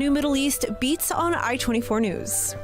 New Middle East beats on I-24 News.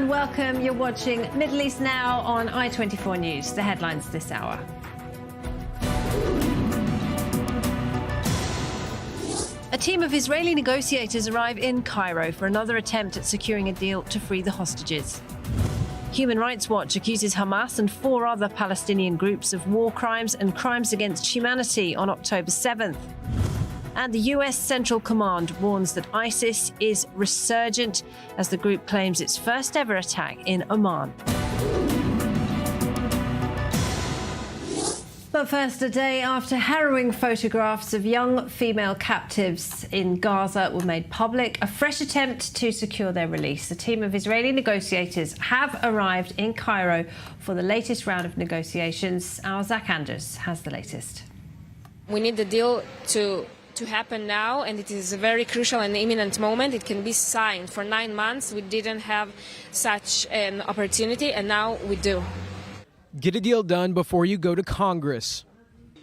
Welcome. You're watching Middle East Now on I-24 News. The headlines this hour. A team of Israeli negotiators arrive in Cairo for another attempt at securing a deal to free the hostages. Human Rights Watch accuses Hamas and 4 other Palestinian groups of war crimes and crimes against humanity on October 7th. And the US Central Command warns that ISIS is resurgent as the group claims its first ever attack in Oman. But first, a day after harrowing photographs of young female captives in Gaza were made public, a fresh attempt to secure their release. A team of Israeli negotiators have arrived in Cairo for the latest round of negotiations. Our Zach Anders has the latest. We need the deal to happen now, and it is a very crucial and imminent moment. It can be signed. For 9 months we didn't have such an opportunity, and now we do. Get a deal done before you go to Congress.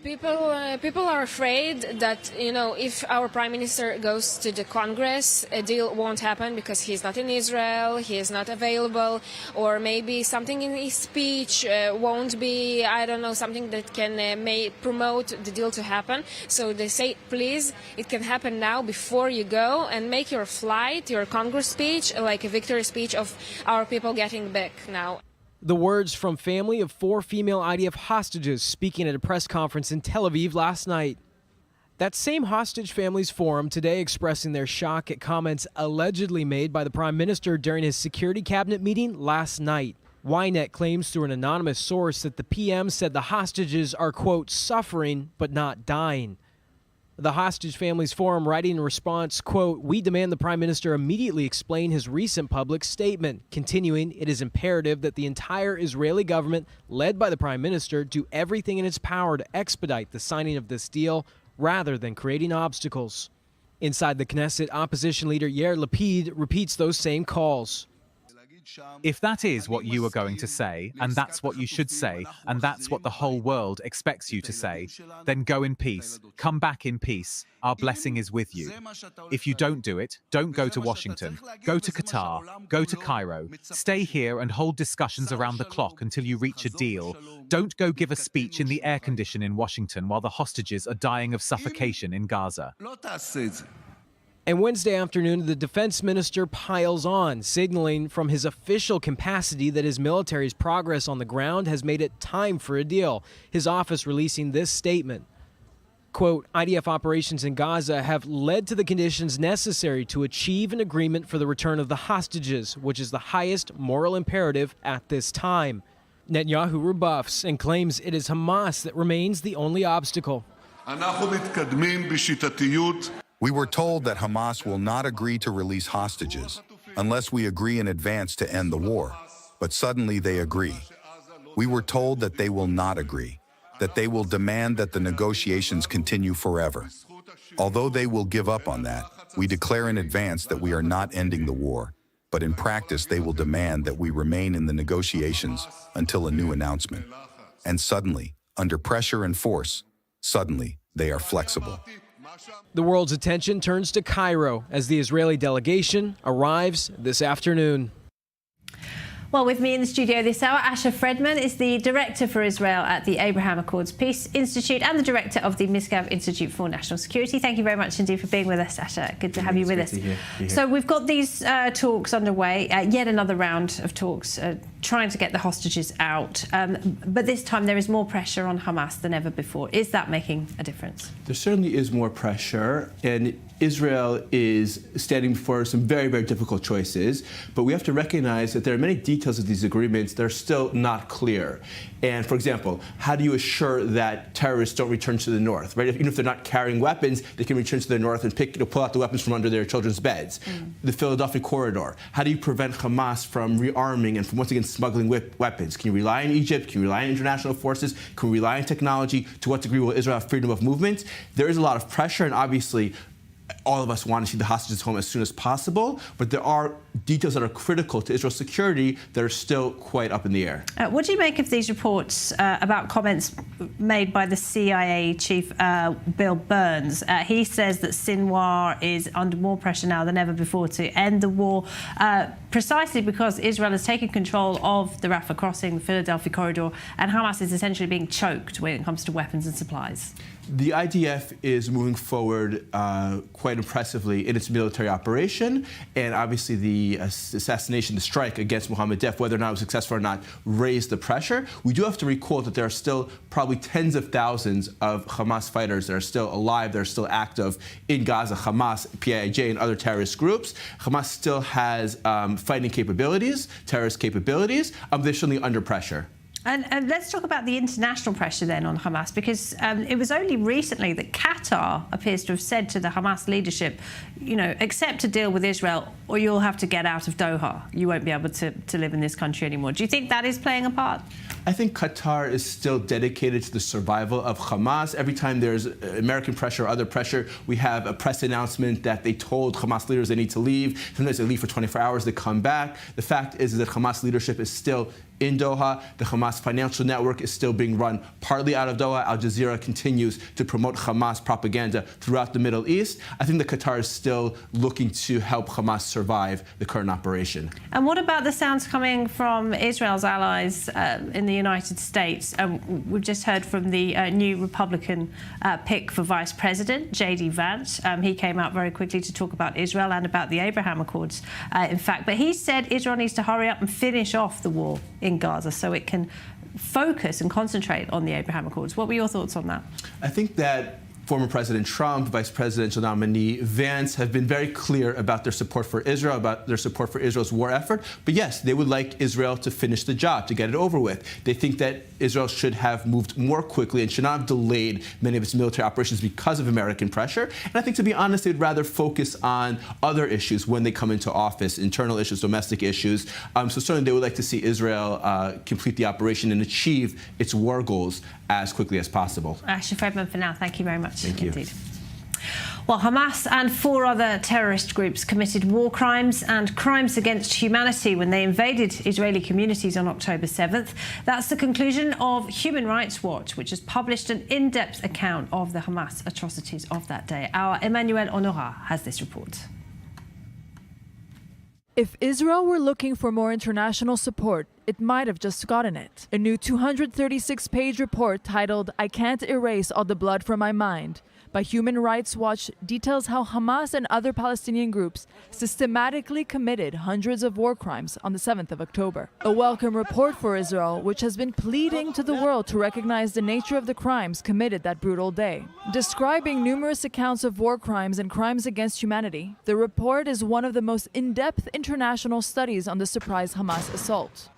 People are afraid that, if our prime minister goes to the Congress, a deal won't happen because he's not in Israel, he is not available, or maybe something in his speech won't be, something that can promote the deal to happen. So they say, please, it can happen now before you go, and make your flight, your Congress speech, like a victory speech of our people getting back now. The words from family of 4 female IDF hostages speaking at a press conference in Tel Aviv last night. That same hostage families forum today expressing their shock at comments allegedly made by the Prime Minister during his security cabinet meeting last night. Ynet claims through an anonymous source that the PM said the hostages are, quote, suffering but not dying. The Hostage Families Forum writing in response, quote, we demand the Prime Minister immediately explain his recent public statement. Continuing, it is imperative that the entire Israeli government, led by the Prime Minister, do everything in its power to expedite the signing of this deal rather than creating obstacles. Inside the Knesset, opposition leader Yair Lapid repeats those same calls. If that is what you are going to say, and that's what you should say, and that's what the whole world expects you to say, then go in peace, come back in peace. Our blessing is with you. If you don't do it, don't go to Washington, go to Qatar, go to Cairo, stay here and hold discussions around the clock until you reach a deal. Don't go give a speech in the air condition in Washington while the hostages are dying of suffocation in Gaza. And Wednesday afternoon, the defense minister piles on, signaling from his official capacity that his military's progress on the ground has made it time for a deal. His office releasing this statement. Quote, IDF operations in Gaza have led to the conditions necessary to achieve an agreement for the return of the hostages, which is the highest moral imperative at this time. Netanyahu rebuffs and claims it is Hamas that remains the only obstacle. We were told that Hamas will not agree to release hostages unless we agree in advance to end the war. But suddenly they agree. We were told that they will not agree, that they will demand that the negotiations continue forever. Although they will give up on that, we declare in advance that we are not ending the war. But in practice, they will demand that we remain in the negotiations until a new announcement. And suddenly, under pressure and force, suddenly, They are flexible. The world's attention turns to Cairo as the Israeli delegation arrives this afternoon. Well, with me in the studio this hour, Asher Fredman is the Director for Israel at the Abraham Accords Peace Institute and the Director of the Misgav Institute for National Security. Thank you very much indeed for being with us, Asher. Good to have you with us. So we've got these talks underway, yet another round of talks trying to get the hostages out. But this time there is more pressure on Hamas than ever before. Is that making a difference? There certainly is more pressure, and Israel is standing before some very, very difficult choices. But we have to recognize that there are many details of these agreements that are still not clear. And for example, how do you assure that terrorists don't return to the north, right? Even if they're not carrying weapons, they can return to the north and pull out the weapons from under their children's beds. The Philadelphia corridor. How do you prevent Hamas from rearming and from once again smuggling weapons? Can you rely on Egypt? Can you rely on international forces? Can we rely on technology? To what degree will Israel have freedom of movement? There is a lot of pressure, and obviously all of us want to see the hostages home as soon as possible, but there are details that are critical to Israel's security that are still quite up in the air. What do you make of these reports about comments made by the CIA chief, Bill Burns? He says that Sinwar is under more pressure now than ever before to end the war, precisely because Israel has taken control of the Rafah crossing, the Philadelphia corridor, and Hamas is essentially being choked when it comes to weapons and supplies. The IDF is moving forward quite impressively in its military operation, and obviously the assassination, the strike against Mohammed Deif, whether or not it was successful or not, raised the pressure. We do have to recall that there are still probably tens of thousands of Hamas fighters that are still alive, that are still active in Gaza, Hamas, PIJ, and other terrorist groups. Hamas still has fighting capabilities, terrorist capabilities, they're certainly under pressure. And let's talk about the international pressure then on Hamas, because it was only recently that Qatar appears to have said to the Hamas leadership, you know, accept a deal with Israel or you'll have to get out of Doha. You won't be able to live in this country anymore. Do you think that is playing a part? I think Qatar is still dedicated to the survival of Hamas. Every time there's American pressure or other pressure, we have a press announcement that they told Hamas leaders they need to leave. Sometimes they leave for 24 hours, they come back. The fact is that Hamas leadership is still in Doha. The Hamas financial network is still being run partly out of Doha. Al Jazeera continues to promote Hamas propaganda throughout the Middle East. I think that Qatar is still looking to help Hamas survive the current operation. And what about the sounds coming from Israel's allies in the United States? We've just heard from the new Republican pick for Vice President, J.D. Vance. He came out very quickly to talk about Israel and about the Abraham Accords, in fact. But he said Israel needs to hurry up and finish off the war in Gaza so it can focus and concentrate on the Abraham Accords. What were your thoughts on that? I think that former President Trump, Vice Presidential nominee Vance have been very clear about their support for Israel, about their support for Israel's war effort. But yes, they would like Israel to finish the job, to get it over with. They think that Israel should have moved more quickly and should not have delayed many of its military operations because of American pressure. And I think, to be honest, they'd rather focus on other issues when they come into office, internal issues, domestic issues. So certainly they would like to see Israel complete the operation and achieve its war goals as quickly as possible. Asher Fredman, for now, thank you very much. Thank you. Indeed. Well, Hamas and 4 other terrorist groups committed war crimes and crimes against humanity when they invaded Israeli communities on October 7th. That's the conclusion of Human Rights Watch, which has published an in-depth account of the Hamas atrocities of that day. Our Emmanuel Honora has this report. If Israel were looking for more international support, it might have just gotten it. A new 236-page report titled "I Can't Erase All the Blood from My Mind" by Human Rights Watch details how Hamas and other Palestinian groups systematically committed hundreds of war crimes on the 7th of October. A welcome report for Israel, which has been pleading to the world to recognize the nature of the crimes committed that brutal day. Describing numerous accounts of war crimes and crimes against humanity, the report is one of the most in-depth international studies on the surprise Hamas assault.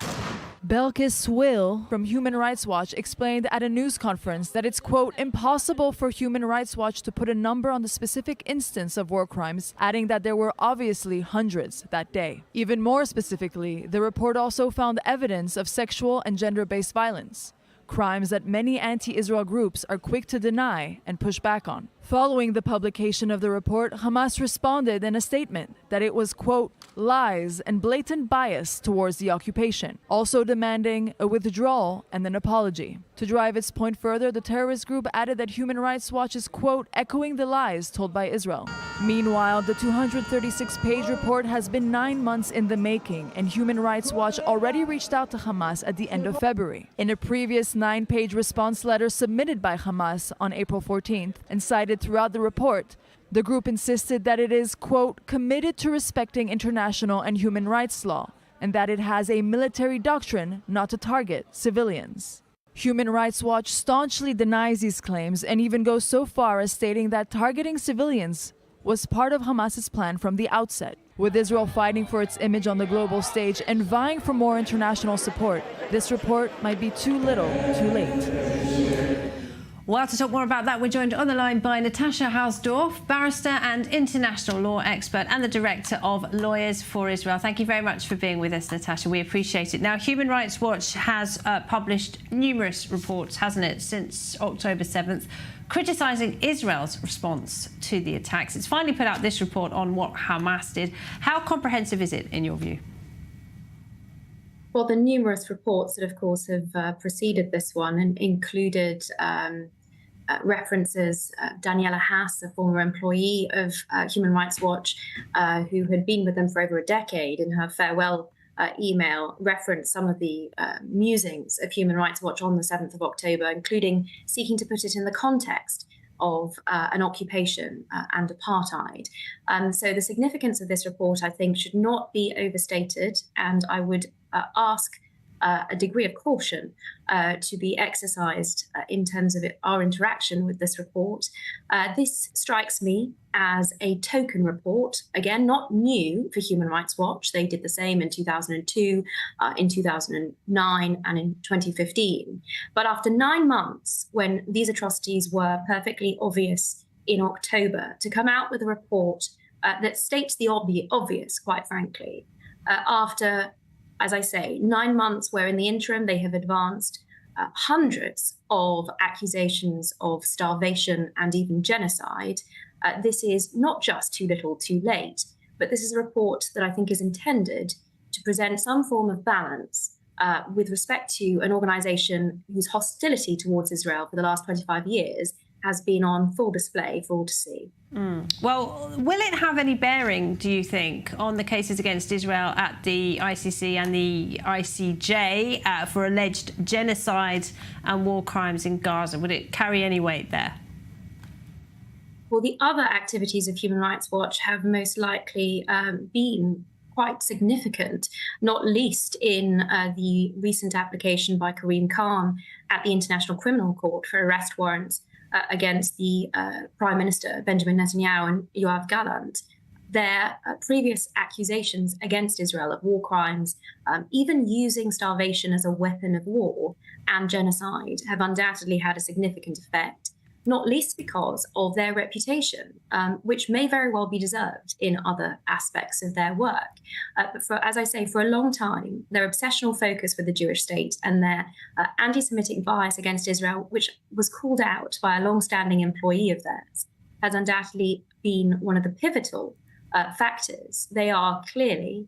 Belkis Swill from Human Rights Watch explained at a news conference that it's, quote, impossible for Human Rights Watch to put a number on the specific instance of war crimes, adding that there were obviously hundreds that day. Even more specifically, the report also found evidence of sexual and gender-based violence, crimes that many anti-Israel groups are quick to deny and push back on. Following the publication of the report, Hamas responded in a statement that it was, quote, lies and blatant bias towards the occupation, also demanding a withdrawal and an apology. To drive its point further, the terrorist group added that Human Rights Watch is, quote, echoing the lies told by Israel. Meanwhile, the 236-page report has been 9 months in the making, and Human Rights Watch already reached out to Hamas at the end of February. In a previous 9-page response letter submitted by Hamas on April 14th and cited throughout the report, the group insisted that it is, quote, committed to respecting international and human rights law, and that it has a military doctrine not to target civilians. Human Rights Watch staunchly denies these claims and even goes so far as stating that targeting civilians was part of Hamas's plan from the outset. With Israel fighting for its image on the global stage and vying for more international support, this report might be too little, too late. Well, to talk more about that, we're joined on the line by Natasha Hausdorff, barrister and international law expert and the director of Lawyers for Israel. Thank you very much for being with us, Natasha. We appreciate it. Now, Human Rights Watch has published numerous reports, hasn't it, since October 7th, criticising Israel's response to the attacks. It's finally put out this report on what Hamas did. How comprehensive is it, in your view? Well, the numerous reports that, of course, have preceded this one and included references Daniela Haas, a former employee of Human Rights Watch, who had been with them for over a decade, in her farewell email referenced some of the musings of Human Rights Watch on the 7th of October, including seeking to put it in the context of an occupation and apartheid. So the significance of this report, I think, should not be overstated, and I would ask a degree of caution to be exercised in terms of our interaction with this report. This strikes me as a token report, again, not new for Human Rights Watch. They did the same in 2002, in 2009, and in 2015. But after 9 months, when these atrocities were perfectly obvious in October, to come out with a report that states the obvious, quite frankly, after, as I say, 9 months where in the interim they have advanced hundreds of accusations of starvation and even genocide. This is not just too little, too late, but this is a report that I think is intended to present some form of balance with respect to an organization whose hostility towards Israel for the last 25 years has been on full display for all to see. Well, will it have any bearing, do you think, on the cases against Israel at the ICC and the ICJ for alleged genocide and war crimes in Gaza? Would it carry any weight there? Well, the other activities of Human Rights Watch have most likely been quite significant, not least in the recent application by Karim Khan at the International Criminal Court for arrest warrants against the Prime Minister Benjamin Netanyahu and Yoav Gallant. Their previous accusations against Israel of war crimes, even using starvation as a weapon of war and genocide, have undoubtedly had a significant effect, not least because of their reputation, which may very well be deserved in other aspects of their work. But as I say, for a long time, their obsessional focus with the Jewish state and their anti-Semitic bias against Israel, which was called out by a long-standing employee of theirs, has undoubtedly been one of the pivotal factors. They are clearly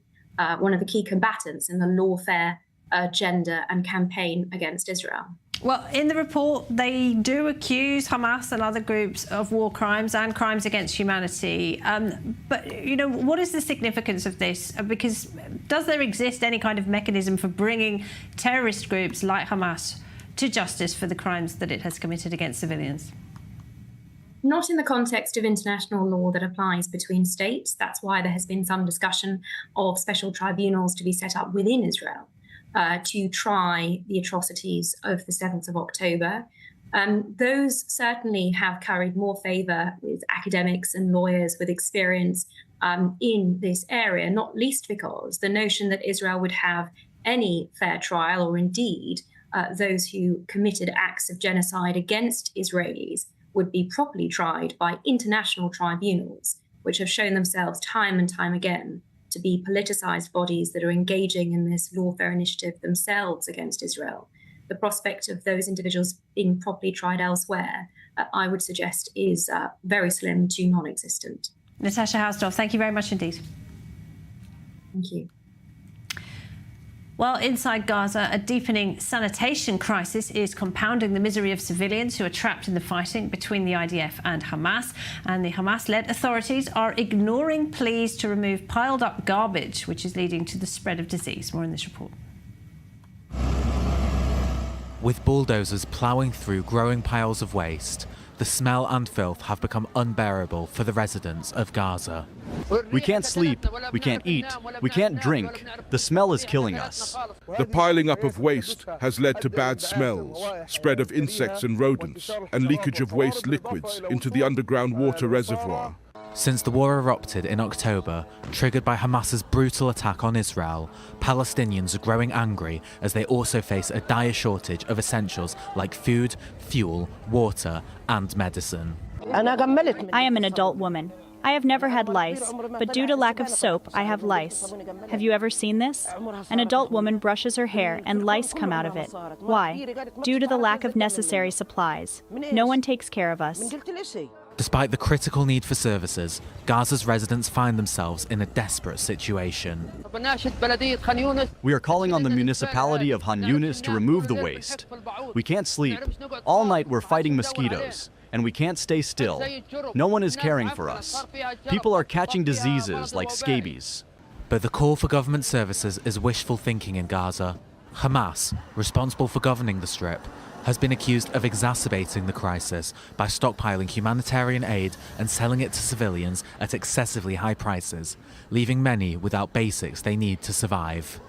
one of the key combatants in the lawfare agenda and campaign against Israel. Well, in the report, they do accuse Hamas and other groups of war crimes and crimes against humanity. But, you know, what is the significance of this? Because does there exist any kind of mechanism for bringing terrorist groups like Hamas to justice for the crimes that it has committed against civilians? Not in the context of international law that applies between states. That's why there has been some discussion of special tribunals to be set up within Israel to try the atrocities of the 7th of October. Those certainly have carried more favour with academics and lawyers with experience in this area, not least because the notion that Israel would have any fair trial, or indeed those who committed acts of genocide against Israelis would be properly tried by international tribunals, which have shown themselves time and time again to be politicized bodies that are engaging in this lawfare initiative themselves against Israel. The prospect of those individuals being properly tried elsewhere, I would suggest, is very slim to non-existent. Natasha Hausdorff, thank you very much indeed. Thank you. Well, inside Gaza, a deepening sanitation crisis is compounding the misery of civilians who are trapped in the fighting between the IDF and Hamas. And the Hamas-led authorities are ignoring pleas to remove piled-up garbage, which is leading to the spread of disease. More in this report. With bulldozers ploughing through growing piles of waste, the smell and filth have become unbearable for the residents of Gaza. We can't sleep, we can't eat, we can't drink. The smell is killing us. The piling up of waste has led to bad smells, spread of insects and rodents, and leakage of waste liquids into the underground water reservoir. Since the war erupted in October, triggered by Hamas's brutal attack on Israel, Palestinians are growing angry as they also face a dire shortage of essentials like food, fuel, water, and medicine. I am an adult woman. I have never had lice, but due to lack of soap, I have lice. Have you ever seen this? An adult woman brushes her hair and lice come out of it. Why? Due to the lack of necessary supplies. No one takes care of us. Despite the critical need for services, Gaza's residents find themselves in a desperate situation. We are calling on the municipality of Han Yunis to remove the waste. We can't sleep. All night we're fighting mosquitoes, and we can't stay still. No one is caring for us. People are catching diseases like scabies. But the call for government services is wishful thinking in Gaza. Hamas, responsible for governing the Strip, has been accused of exacerbating the crisis by stockpiling humanitarian aid and selling it to civilians at excessively high prices, leaving many without basics they need to survive.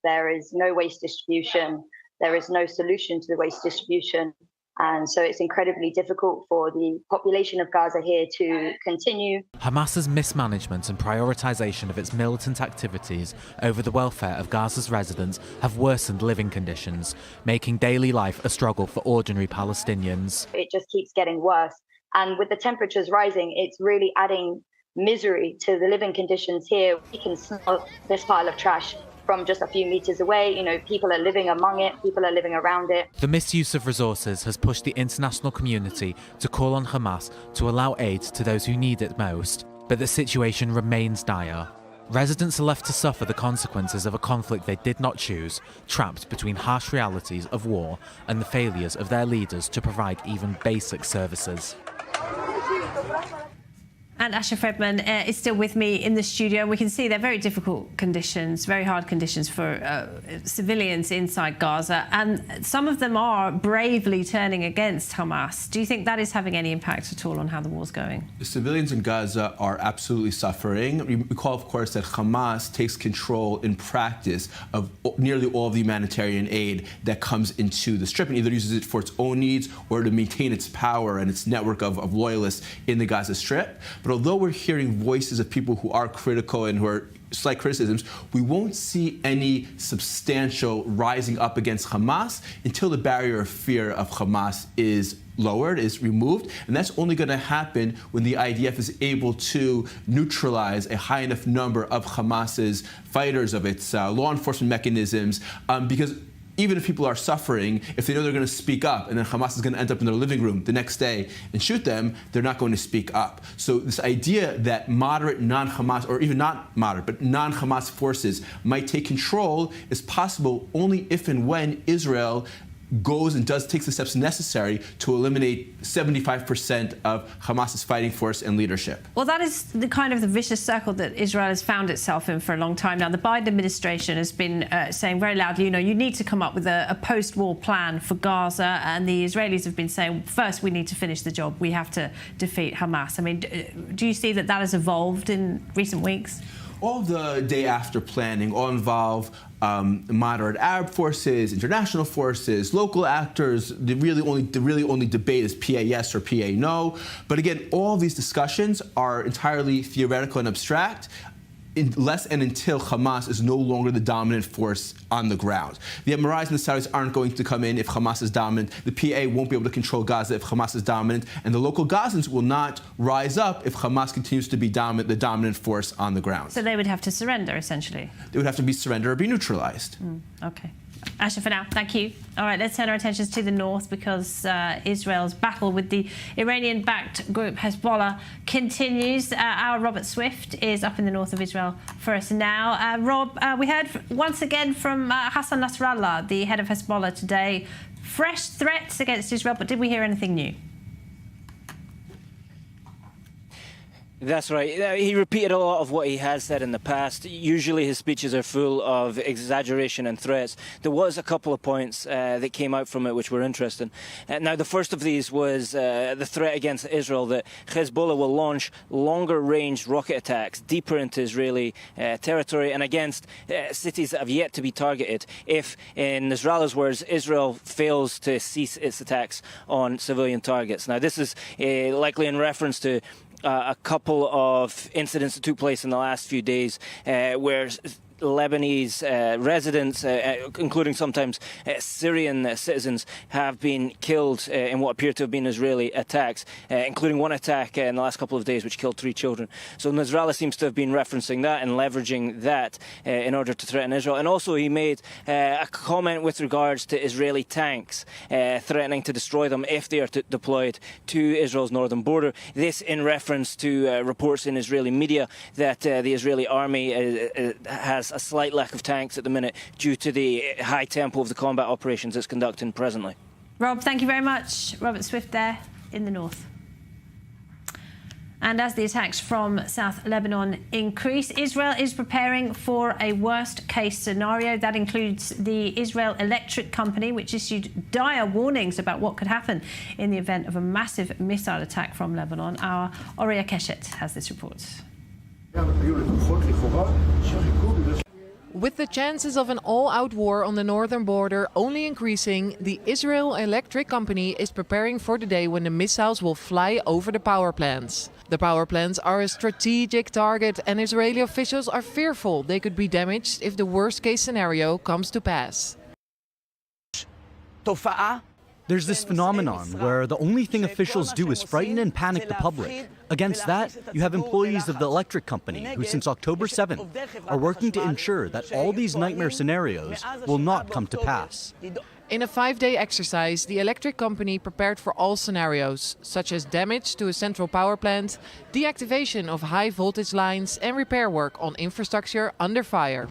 There is no waste distribution. There is no solution to the waste distribution. And so it's incredibly difficult for the population of Gaza here to continue. Hamas's mismanagement and prioritization of its militant activities over the welfare of Gaza's residents have worsened living conditions, making daily life a struggle for ordinary Palestinians. It just keeps getting worse. And with the temperatures rising, it's really adding misery to the living conditions here. We can smell this pile of trash from just a few meters away. You know, people are living among it, people are living around it. The misuse of resources has pushed the international community to call on Hamas to allow aid to those who need it most, but the situation remains dire. Residents are left to suffer the consequences of a conflict they did not choose, trapped between harsh realities of war and the failures of their leaders to provide even basic services. And Asha Fredman is still with me in the studio. We can see they're very difficult conditions, very hard conditions for civilians inside Gaza. And some of them are bravely turning against Hamas. Do you think that is having any impact at all on how the war's going? The civilians in Gaza are absolutely suffering. We recall, of course, that Hamas takes control in practice of nearly all of the humanitarian aid that comes into the Strip and either uses it for its own needs or to maintain its power and its network of loyalists in the Gaza Strip. But although we're hearing voices of people who are critical and who are slight criticisms, we won't see any substantial rising up against Hamas until the barrier of fear of Hamas is lowered, is removed. And that's only going to happen when the IDF is able to neutralize a high enough number of Hamas's fighters, of its law enforcement mechanisms, because even if people are suffering, if they know they're going to speak up and then Hamas is going to end up in their living room the next day and shoot them, they're not going to speak up. So this idea that moderate non-Hamas, or even not moderate, but non-Hamas forces might take control is possible only if and when Israel goes and takes the steps necessary to eliminate 75% of Hamas's fighting force and leadership. Well, that is the kind of the vicious circle that Israel has found itself in for a long time now. The Biden administration has been saying very loudly, you know, you need to come up with a post-war plan for Gaza, and the Israelis have been saying, first we need to finish the job, we have to defeat Hamas. I mean, do you see that that has evolved in recent weeks? All the day after planning all involve moderate Arab forces, international forces, local actors. The really only debate is PA yes or PA no. But again, all these discussions are entirely theoretical and abstract, unless and until Hamas is no longer the dominant force on the ground. The Emiratis and the Saudis aren't going to come in if Hamas is dominant. The PA won't be able to control Gaza if Hamas is dominant. And the local Gazans will not rise up if Hamas continues to be the dominant force on the ground. So they would have to surrender, essentially? They would have to be surrendered or be neutralized. Okay. Asha, for now, thank you. All right, let's turn our attentions to the north because Israel's battle with the Iranian-backed group Hezbollah continues. Our Robert Swift is up in the north of Israel for us now. Rob, we heard once again from Hassan Nasrallah, the head of Hezbollah today. Fresh threats against Israel, but did we hear anything new? That's right. He repeated a lot of what he has said in the past. Usually his speeches are full of exaggeration and threats. There was a couple of points that came out from it which were interesting. Now, the first of these was the threat against Israel that Hezbollah will launch longer-range rocket attacks deeper into Israeli territory and against cities that have yet to be targeted if, in Nasrallah's words, Israel fails to cease its attacks on civilian targets. Now, this is likely in reference to a couple of incidents that took place in the last few days where Lebanese residents, including sometimes Syrian citizens, have been killed in what appear to have been Israeli attacks, including one attack in the last couple of days which killed 3 children. So Nasrallah seems to have been referencing that and leveraging that in order to threaten Israel. And also he made a comment with regards to Israeli tanks, threatening to destroy them if they are deployed to Israel's northern border. This in reference to reports in Israeli media that the Israeli army has a slight lack of tanks at the minute due to the high tempo of the combat operations it's conducting presently. Rob, thank you very much. Robert Swift there in the north. And as the attacks from South Lebanon increase, Israel is preparing for a worst-case scenario. That includes the Israel Electric Company, which issued dire warnings about what could happen in the event of a massive missile attack from Lebanon. Our Oria Keshet has this report. With the chances of an all-out war on the northern border only increasing, the Israel Electric Company is preparing for the day when the missiles will fly over the power plants. The power plants are a strategic target and Israeli officials are fearful they could be damaged if the worst-case scenario comes to pass. There's this phenomenon where the only thing officials do is frighten and panic the public. Against that, you have employees of the electric company who since October 7th are working to ensure that all these nightmare scenarios will not come to pass. In a 5-day exercise, the electric company prepared for all scenarios, such as damage to a central power plant, deactivation of high voltage lines and repair work on infrastructure under fire.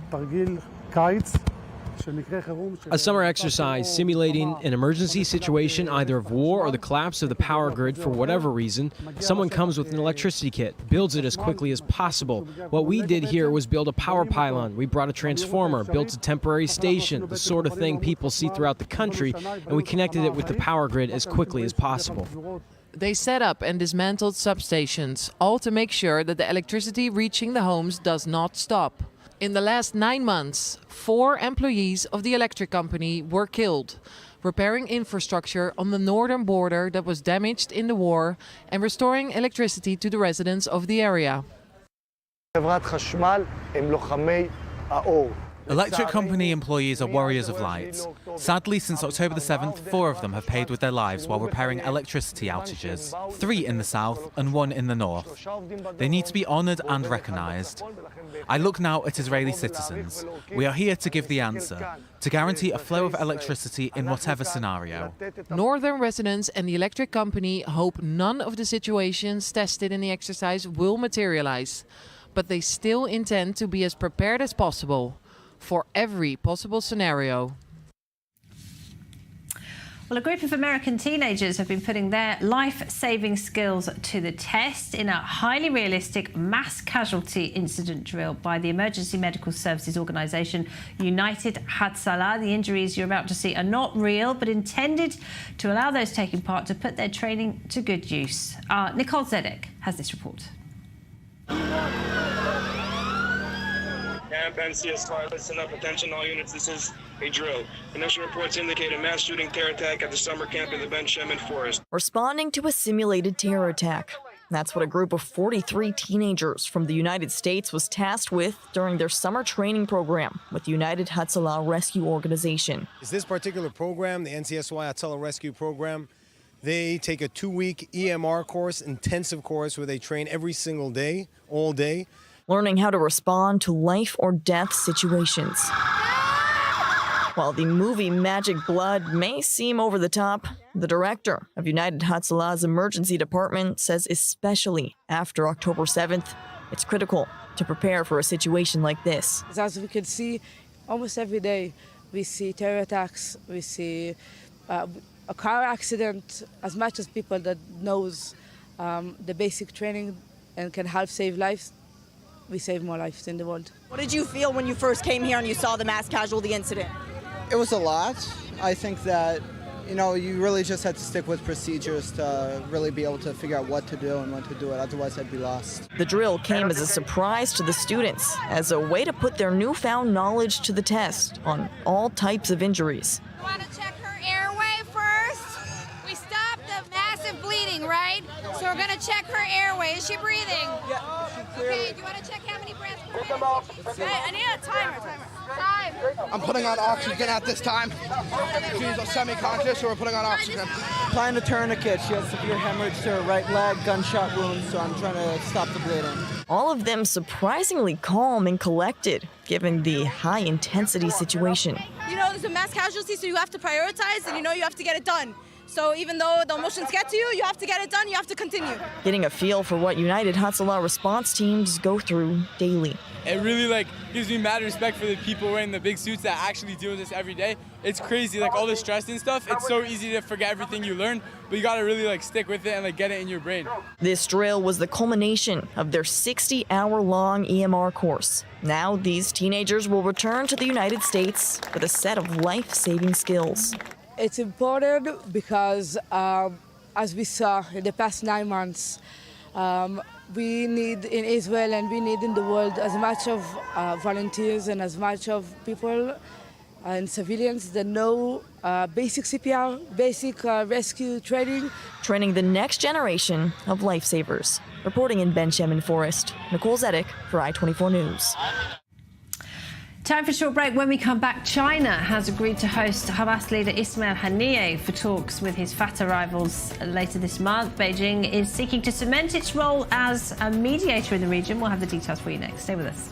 A summer exercise simulating an emergency situation, either of war or the collapse of the power grid for whatever reason. Someone comes with an electricity kit, builds it as quickly as possible. What we did here was build a power pylon. We brought a transformer, built a temporary station, the sort of thing people see throughout the country, and we connected it with the power grid as quickly as possible. They set up and dismantled substations, all to make sure that the electricity reaching the homes does not stop. In the last 9 months, 4 employees of the electric company were killed, repairing infrastructure on the northern border that was damaged in the war and restoring electricity to the residents of the area. Electric company employees are warriors of light. Sadly, since October the 7th, 4 of them have paid with their lives while repairing electricity outages, 3 in the south and 1 in the north. They need to be honoured and recognised. I look now at Israeli citizens. We are here to give the answer, to guarantee a flow of electricity in whatever scenario. Northern residents and the electric company hope none of the situations tested in the exercise will materialize, but they still intend to be as prepared as possible for every possible scenario. Well, a group of American teenagers have been putting their life-saving skills to the test in a highly realistic mass casualty incident drill by the emergency medical services organisation United Hatzalah. The injuries you're about to see are not real, but intended to allow those taking part to put their training to good use. Nicole Zedek has this report. Camp NCSY, listen up, attention all units, this is a drill. Initial reports indicate a mass shooting terror attack at the summer camp in the Ben Shemin forest. Responding to a simulated terror attack. That's what a group of 43 teenagers from the United States was tasked with during their summer training program with the United Hatzalah Rescue Organization. This particular program, the NCSY Hatzalah Rescue Program, they take a 2-week EMR course, intensive course, where they train every single day, all day, learning how to respond to life or death situations. While the movie Magic Blood may seem over the top, the director of United Hatzalah's emergency department says especially after October 7th, it's critical to prepare for a situation like this. As we can see, almost every day we see terror attacks, we see a car accident. As much as people that knows the basic training and can help save lives, we save more lives in the world. What did you feel when you first came here and you saw the mass casualty incident? It was a lot. I think that, you really just had to stick with procedures to really be able to figure out what to do and when to do it. Otherwise, I'd be lost. The drill came as a surprise to the students, as a way to put their newfound knowledge to the test on all types of injuries. You want to check her airway first? We stopped the massive bleeding, right? So we're going to check her airway. Is she breathing? Yeah. Okay, do you want to check how many breaths per minute? Hey, I need a timer. Time. I'm putting on oxygen at this time. She's semi-conscious, so we're putting on oxygen. Applying a tourniquet. She has severe hemorrhage to her right leg, gunshot wounds, so I'm trying to stop the bleeding. All of them surprisingly calm and collected, given the high-intensity situation. There's a mass casualty, so you have to prioritize, and you have to get it done. So even though the emotions get to you, you have to get it done, you have to continue. Getting a feel for what United Hatzalah response teams go through daily. It really gives me mad respect for the people wearing the big suits that actually deal with this every day. It's crazy, all the stress and stuff. It's so easy to forget everything you learn, but you gotta really stick with it and get it in your brain. This drill was the culmination of their 60-hour-long EMR course. Now these teenagers will return to the United States with a set of life-saving skills. It's important because, as we saw in the past 9 months, we need in Israel and we need in the world as much of volunteers and as much of people and civilians that know basic CPR, basic rescue training. Training the next generation of lifesavers. Reporting in Ben Shemin Forest, Nicole Zedek for I-24 News. Time for a short break. When we come back, China has agreed to host Hamas leader Ismail Haniyeh for talks with his Fatah rivals later this month. Beijing is seeking to cement its role as a mediator in the region. We'll have the details for you next. Stay with us.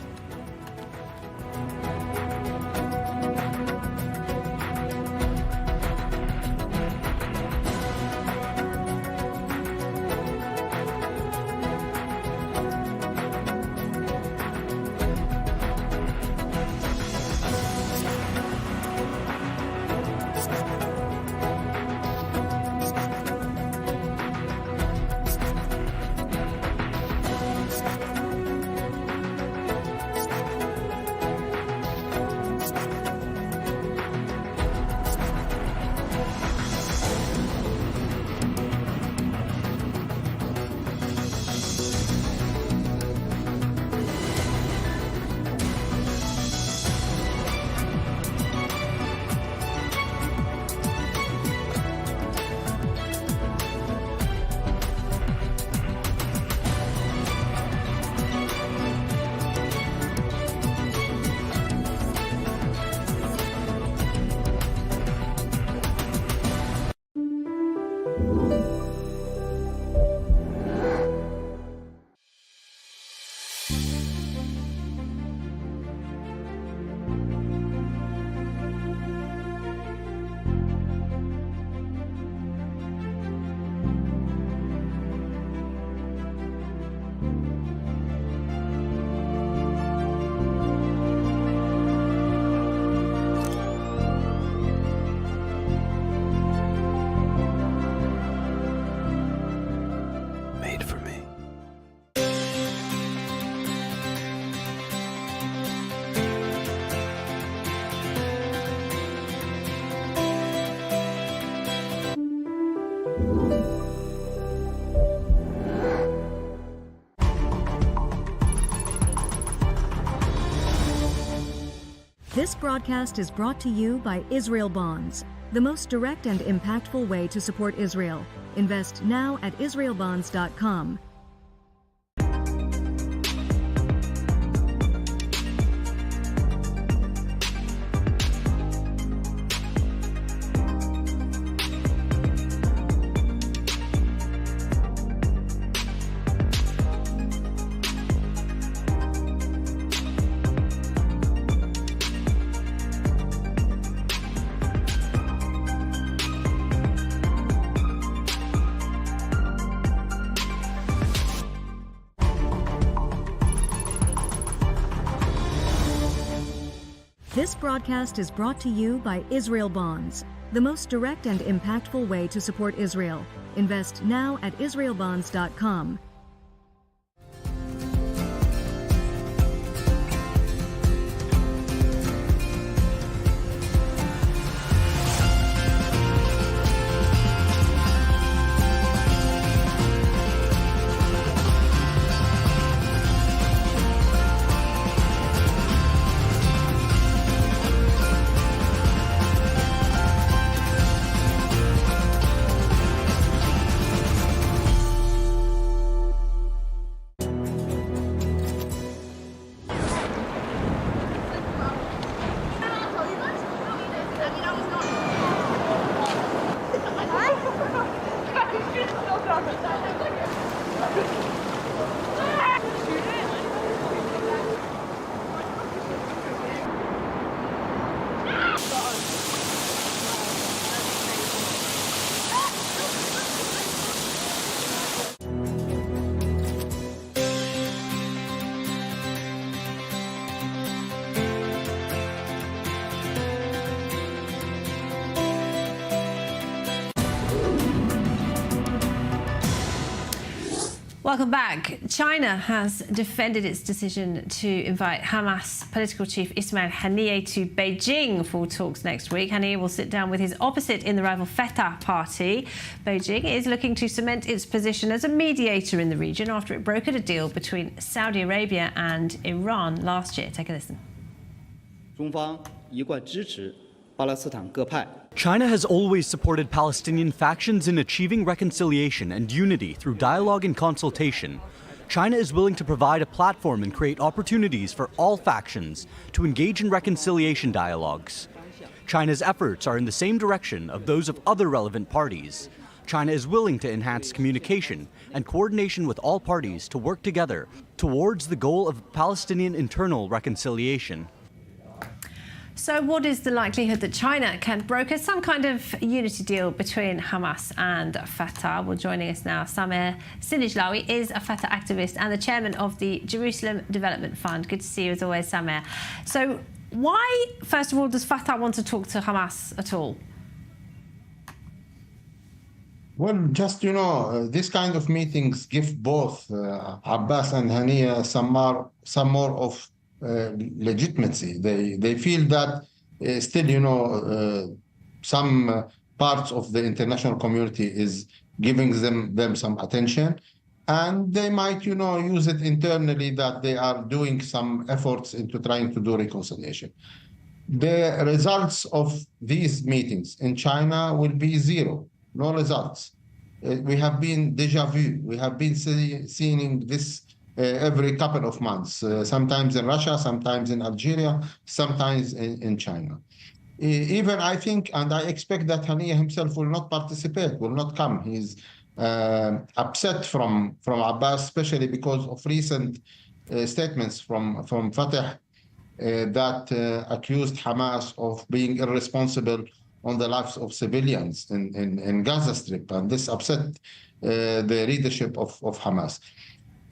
This broadcast is brought to you by Israel Bonds, the most direct and impactful way to support Israel. Invest now at israelbonds.com. This broadcast is brought to you by Israel Bonds, the most direct and impactful way to support Israel. Invest now at israelbonds.com. Welcome back. China has defended its decision to invite Hamas political chief Ismail Haniyeh to Beijing for talks next week. Haniyeh will sit down with his opposite in the rival Fatah party. Beijing is looking to cement its position as a mediator in the region after it brokered a deal between Saudi Arabia and Iran last year. Take a listen. China has always supported Palestinian factions in achieving reconciliation and unity through dialogue and consultation. China is willing to provide a platform and create opportunities for all factions to engage in reconciliation dialogues. China's efforts are in the same direction of those of other relevant parties. China is willing to enhance communication and coordination with all parties to work together towards the goal of Palestinian internal reconciliation. So what is the likelihood that China can broker some kind of unity deal between Hamas and Fatah? Well, joining us now, Samer Sinijlawi is a Fatah activist and the chairman of the Jerusalem Development Fund. Good to see you as always, Samer. So why, first of all, does Fatah want to talk to Hamas at all? Well, just, this kind of meetings give both Abbas and Haniyeh some more of legitimacy. They feel that still, some parts of the international community is giving them some attention, and they might, use it internally that they are doing some efforts into trying to do reconciliation. The results of these meetings in China will be zero, no results. We have been déjà vu. We have been seeing this every couple of months, sometimes in Russia, sometimes in Algeria, sometimes in China. Even I think, and I expect that Haniyeh himself will not participate, will not come. He's upset from Abbas, especially because of recent statements from Fatah that accused Hamas of being irresponsible on the lives of civilians in Gaza Strip, and this upset the leadership of Hamas.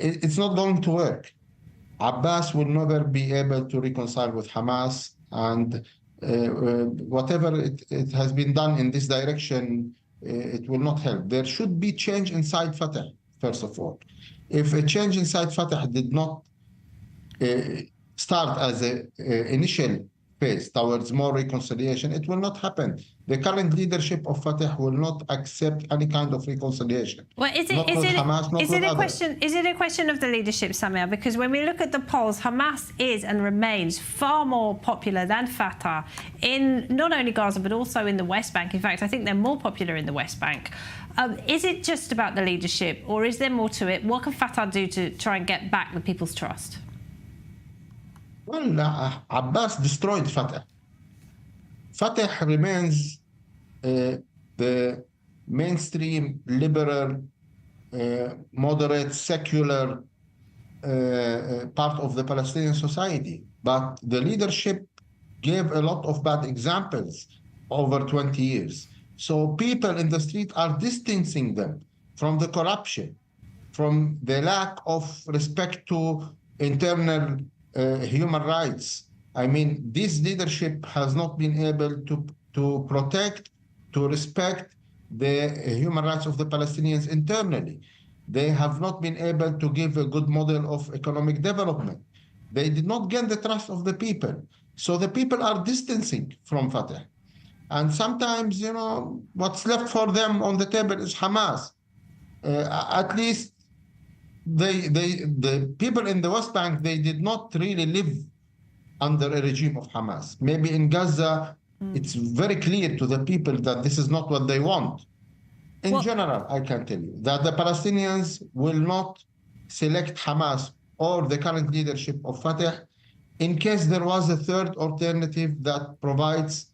It's not going to work. Abbas will never be able to reconcile with Hamas, and whatever it has been done in this direction, it will not help. There should be change inside Fatah, first of all. If a change inside Fatah did not start as an initial phase towards more reconciliation, it will not happen. The current leadership of Fatah will not accept any kind of reconciliation. Well, is it a question of the leadership, Samer? Because when we look at the polls, Hamas is and remains far more popular than Fatah in not only Gaza but also in the West Bank. In fact, I think they're more popular in the West Bank. Is it just about the leadership, or is there more to it? What can Fatah do to try and get back the people's trust? Well, Abbas destroyed Fatah. Fatah remains the mainstream, liberal, moderate, secular part of the Palestinian society. But the leadership gave a lot of bad examples over 20 years. So people in the street are distancing them from the corruption, from the lack of respect to internal human rights, I mean, this leadership has not been able to protect, to respect the human rights of the Palestinians internally. They have not been able to give a good model of economic development. They did not gain the trust of the people. So the people are distancing from Fatah. And sometimes, you know, what's left for them on the table is Hamas. At least the people in the West Bank, they did not really live under a regime of Hamas. Maybe in Gaza, it's very clear to the people that this is not what they want. In general, I can tell you that the Palestinians will not select Hamas or the current leadership of Fatah in case there was a third alternative that provides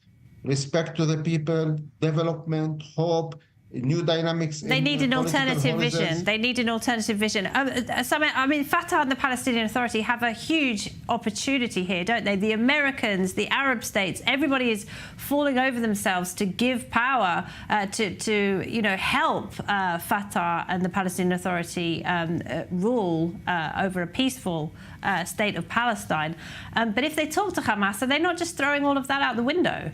respect to the people, development, hope, new dynamics. They need an alternative vision. They need an alternative vision. I mean, Fatah and the Palestinian Authority have a huge opportunity here, don't they? The Americans, the Arab states, everybody is falling over themselves to give power to you know, help Fatah and the Palestinian Authority rule over a peaceful state of Palestine. But if they talk to Hamas, are they not just throwing all of that out the window?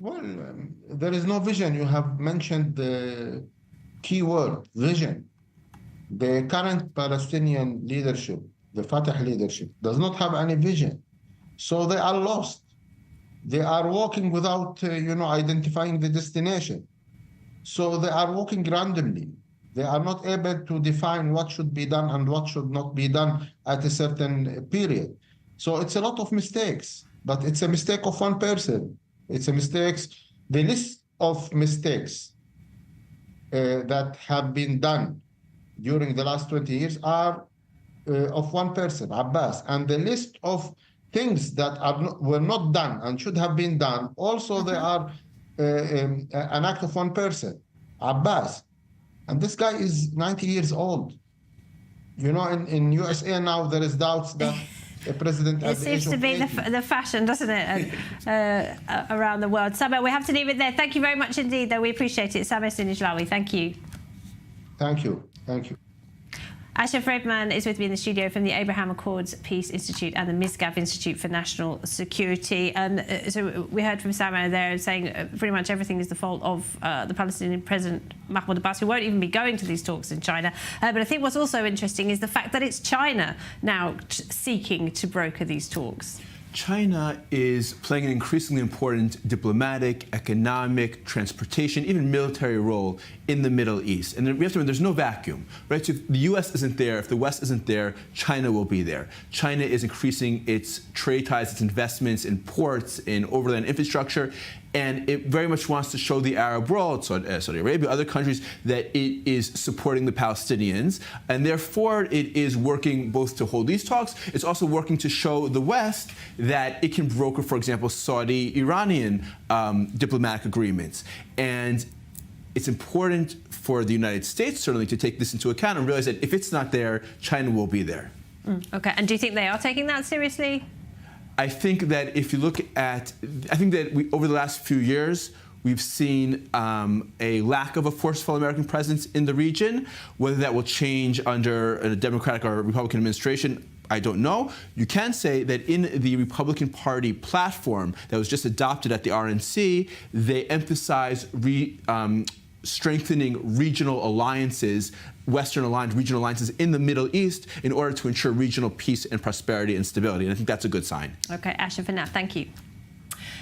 Well, there is no vision. You have mentioned the key word, vision. The current Palestinian leadership, the Fatah leadership, does not have any vision. So they are lost. They are walking without, you know, identifying the destination. So they are walking randomly. They are not able to define what should be done and what should not be done at a certain period. So it's a lot of mistakes, but it's a mistake of one person. It's a mistake. The list of mistakes that have been done during the last 20 years are of one person, Abbas. And the list of things that were not done and should have been done, also they are an act of one person, Abbas. And this guy is 90 years old. You know, in USA now, there is doubts that a president it seems to be the fashion, doesn't it, around the world. Samer, we have to leave it there. Thank you very much indeed, though. We appreciate it. Samer Sinijlawi, thank you. Thank you. Thank you. Ashraf Redman is with me in the studio from the Abraham Accords Peace Institute and the Misgav Institute for National Security. So we heard from Samer there saying pretty much everything is the fault of the Palestinian President Mahmoud Abbas, who won't even be going to these talks in China. But I think what's also interesting is the fact that it's China now seeking to broker these talks. China is playing an increasingly important diplomatic, economic, transportation, even military role in the Middle East. And we have to remember, there's no vacuum, right? So if the U.S. isn't there, if the West isn't there, China will be there. China is increasing its trade ties, its investments in ports, in overland infrastructure, and it very much wants to show the Arab world, Saudi Arabia, other countries, that it is supporting the Palestinians. And therefore, it is working both to hold these talks. It's also working to show the West that it can broker, for example, Saudi-Iranian diplomatic agreements. And it's important for the United States, certainly, to take this into account and realize that if it's not there, China will be there. Okay, and do you think they are taking that seriously? I think that if you look at, over the last few years, we've seen a lack of a forceful American presence in the region. Whether that will change under a Democratic or Republican administration, I don't know. You can say that in the Republican Party platform that was just adopted at the RNC, they emphasize strengthening regional alliances, Western-aligned regional alliances in the Middle East in order to ensure regional peace and prosperity and stability. And I think that's a good sign. Okay, Ashraf, for now, thank you.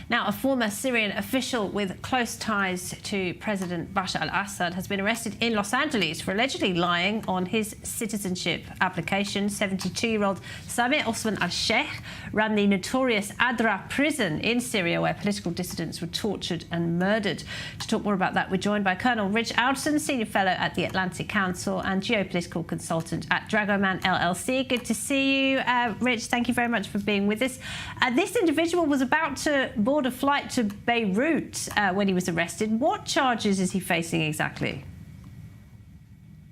Now, a former Syrian official with close ties to President Bashar al-Assad has been arrested in Los Angeles for allegedly lying on his citizenship application. 72-year-old Samir Osman al-Sheikh ran the notorious Adra prison in Syria, where political dissidents were tortured and murdered. To talk more about that, we're joined by Colonel Rich Alderson, Senior Fellow at the Atlantic Council and Geopolitical Consultant at Dragoman LLC. Good to see you, Rich. Thank you very much for being with us. This individual was about to board a flight to Beirut when he was arrested. What charges is he facing exactly?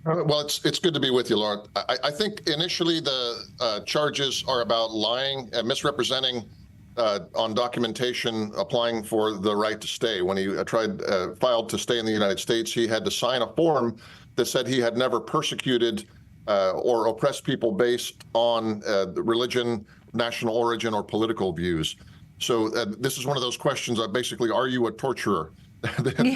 Well, it's good to be with you, Laura. I think initially the charges are about lying and misrepresenting on documentation, applying for the right to stay. When he filed to stay in the United States, he had to sign a form that said he had never persecuted or oppressed people based on religion, national origin or political views. So this is one of those questions of basically, are you a torturer? that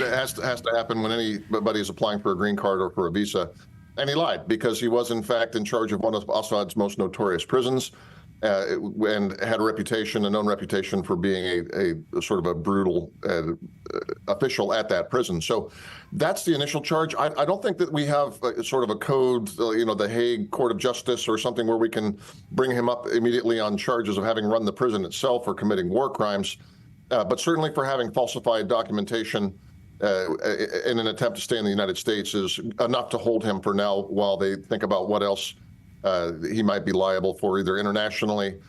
has to happen when anybody is applying for a green card or for a visa. And he lied because he was, in fact, in charge of one of Assad's most notorious prisons and had a known reputation for being a sort of a brutal official at that prison. So that's the initial charge. I don't think that we have sort of a code, the Hague Court of Justice or something where we can bring him up immediately on charges of having run the prison itself or committing war crimes. But certainly for having falsified documentation in an attempt to stay in the United States is enough to hold him for now while they think about what else he might be liable for, either internationally,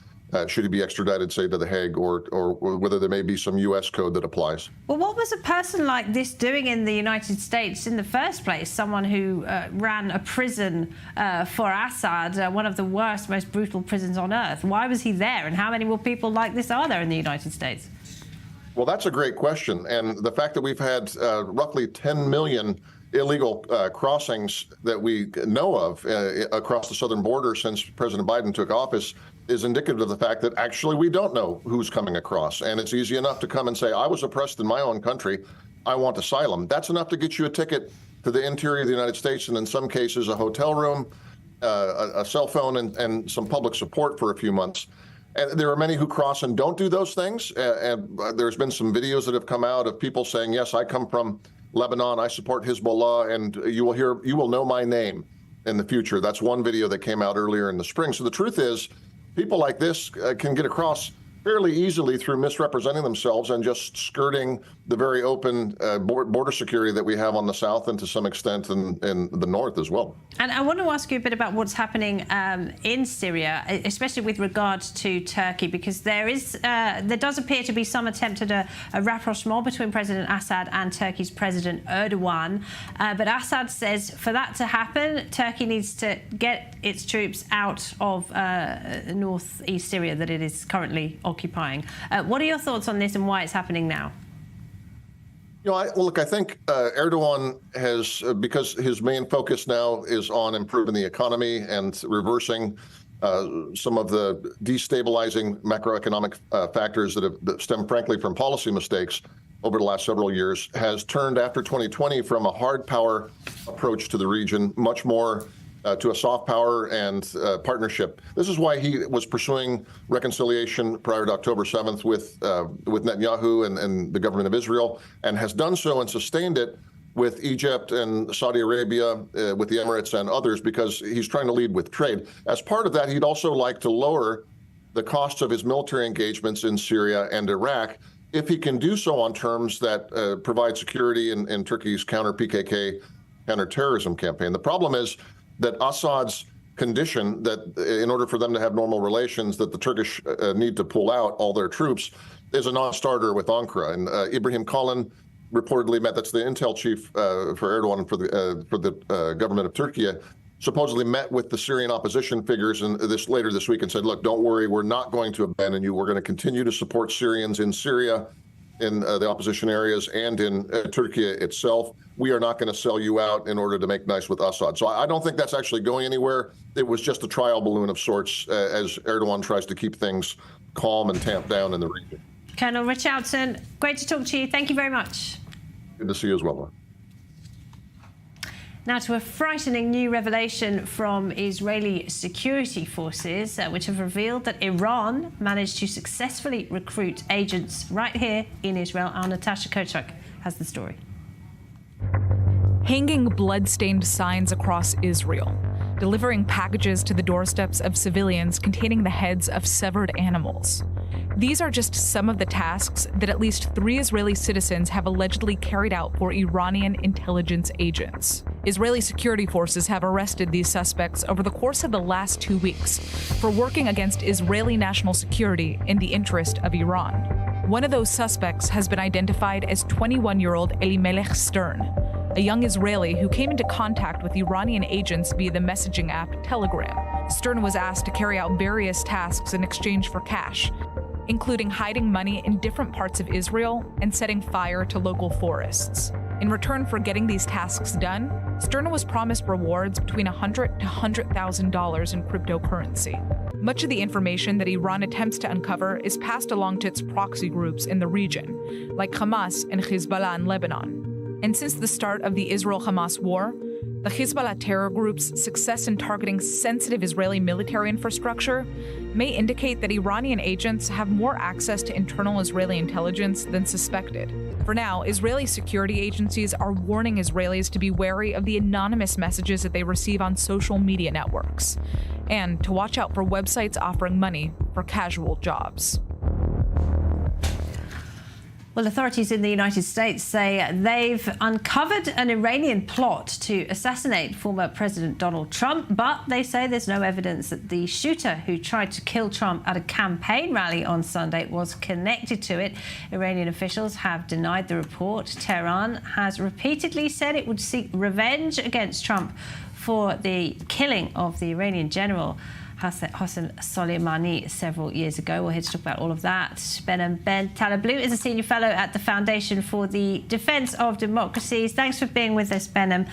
should he be extradited, say, to The Hague, or whether there may be some U.S. code that applies. Well, what was a person like this doing in the United States in the first place? Someone who ran a prison for Assad, one of the worst, most brutal prisons on earth. Why was he there, and how many more people like this are there in the United States? Well, that's a great question. And the fact that we've had roughly 10 million illegal crossings that we know of across the southern border since President Biden took office is indicative of the fact that actually we don't know who's coming across. And it's easy enough to come and say, I was oppressed in my own country, I want asylum. That's enough to get you a ticket to the interior of the United States, and in some cases a hotel room, a cell phone, and some public support for a few months. And there are many who cross and don't do those things. And there's been some videos that have come out of people saying, yes, I come from Lebanon, I support Hezbollah, and you will know my name in the future. That's one video that came out earlier in the spring. So the truth is, people like this can get across fairly easily through misrepresenting themselves and just skirting the very open border security that we have on the south and to some extent in the north as well. And I want to ask you a bit about what's happening in Syria, especially with regard to Turkey, because there does appear to be some attempt at a rapprochement between President Assad and Turkey's President Erdogan. But Assad says for that to happen, Turkey needs to get its troops out of northeast Syria that it is currently occupying. What are your thoughts on this and why it's happening now? Look, I think Erdogan has, because his main focus now is on improving the economy and reversing some of the destabilizing macroeconomic factors that stem, frankly, from policy mistakes over the last several years, has turned after 2020 from a hard power approach to the region, much more to a soft power and partnership. This is why he was pursuing reconciliation prior to October 7th with Netanyahu and the government of Israel, and has done so and sustained it with Egypt and Saudi Arabia, with the Emirates and others, because he's trying to lead with trade. As part of that, he'd also like to lower the costs of his military engagements in Syria and Iraq, if he can do so on terms that provide security in Turkey's counter-PKK, counter-terrorism campaign. The problem is that Assad's condition that in order for them to have normal relations, that the Turkish need to pull out all their troops is a non-starter with Ankara. And Ibrahim Kalin reportedly met, that's the intel chief for Erdogan and for the government of Turkey, supposedly met with the Syrian opposition figures later this week and said, look, don't worry, we're not going to abandon you. We're going to continue to support Syrians in Syria, in the opposition areas, and in Turkey itself. We are not going to sell you out in order to make nice with Assad. So I don't think that's actually going anywhere. It was just a trial balloon of sorts as Erdogan tries to keep things calm and tamped down in the region. Colonel Richardson, great to talk to you. Thank you very much. Good to see you as well, Laura. Now to a frightening new revelation from Israeli security forces, which have revealed that Iran managed to successfully recruit agents right here in Israel. Our Natasha Kochuk has the story. Hanging blood-stained signs across Israel, delivering packages to the doorsteps of civilians containing the heads of severed animals. These are just some of the tasks that at least 3 Israeli citizens have allegedly carried out for Iranian intelligence agents. Israeli security forces have arrested these suspects over the course of the last 2 weeks for working against Israeli national security in the interest of Iran. One of those suspects has been identified as 21-year-old Elimelech Stern, a young Israeli who came into contact with Iranian agents via the messaging app Telegram. Stern was asked to carry out various tasks in exchange for cash, including hiding money in different parts of Israel and setting fire to local forests. In return for getting these tasks done, Stern was promised rewards between $100,000 to $100,000 in cryptocurrency. Much of the information that Iran attempts to uncover is passed along to its proxy groups in the region, like Hamas and Hezbollah in Lebanon. And since the start of the Israel-Hamas war, the Hezbollah terror group's success in targeting sensitive Israeli military infrastructure may indicate that Iranian agents have more access to internal Israeli intelligence than suspected. For now, Israeli security agencies are warning Israelis to be wary of the anonymous messages that they receive on social media networks, and to watch out for websites offering money for casual jobs. Well, authorities in the United States say they've uncovered an Iranian plot to assassinate former President Donald Trump, but they say there's no evidence that the shooter who tried to kill Trump at a campaign rally on Sunday was connected to it. Iranian officials have denied the report. Tehran has repeatedly said it would seek revenge against Trump for the killing of the Iranian general Hossein Soleimani several years ago. We're here to talk about all of that. Behnam Ben Taleblu is a senior fellow at the Foundation for the Defense of Democracies. Thanks for being with us, Behnam.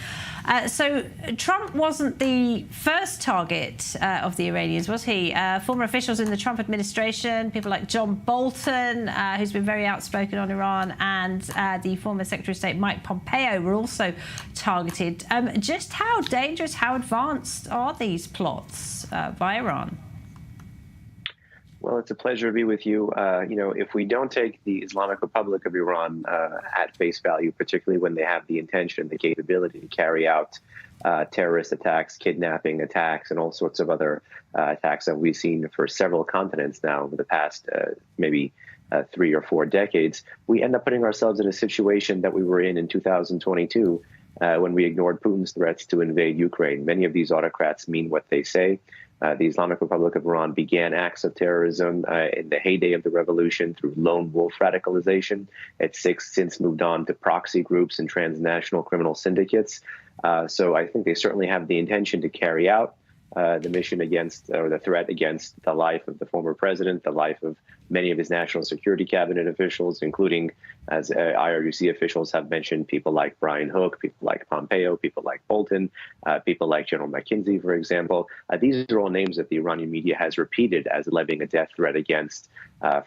So Trump wasn't the first target of the Iranians, was he? Former officials in the Trump administration, people like John Bolton, who's been very outspoken on Iran, and the former Secretary of State Mike Pompeo were also targeted. Just how dangerous, how advanced are these plots by Iran? Well, it's a pleasure to be with you. If we don't take the Islamic Republic of Iran at face value, particularly when they have the intention, the capability to carry out terrorist attacks, kidnapping attacks, and all sorts of other attacks that we've seen for several continents now over the past maybe 3 or 4 decades, we end up putting ourselves in a situation that we were in 2022 when we ignored Putin's threats to invade Ukraine. Many of these autocrats mean what they say. The Islamic Republic of Iran began acts of terrorism in the heyday of the revolution through lone wolf radicalization. It's since moved on to proxy groups and transnational criminal syndicates. So I think they certainly have the intention to carry out the mission against, or the threat against, the life of the former president, the life of many of his national security cabinet officials, including, as IRGC officials have mentioned, people like Brian Hook, people like Pompeo, people like Bolton, people like General McKinsey, for example. These are all names that the Iranian media has repeated as levying a death threat against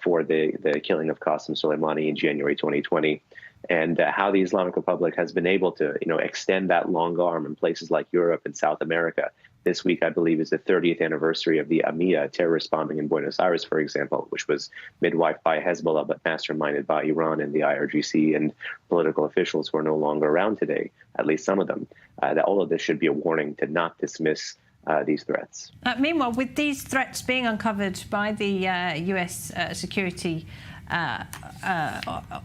for the killing of Qasem Soleimani in January 2020. And how the Islamic Republic has been able to, extend that long arm in places like Europe and South America. This week, I believe, is the 30th anniversary of the AMIA terrorist bombing in Buenos Aires, for example, which was midwifed by Hezbollah, but masterminded by Iran and the IRGC and political officials who are no longer around today, at least some of them. That all of this should be a warning to not dismiss these threats. Meanwhile, with these threats being uncovered by the U.S. security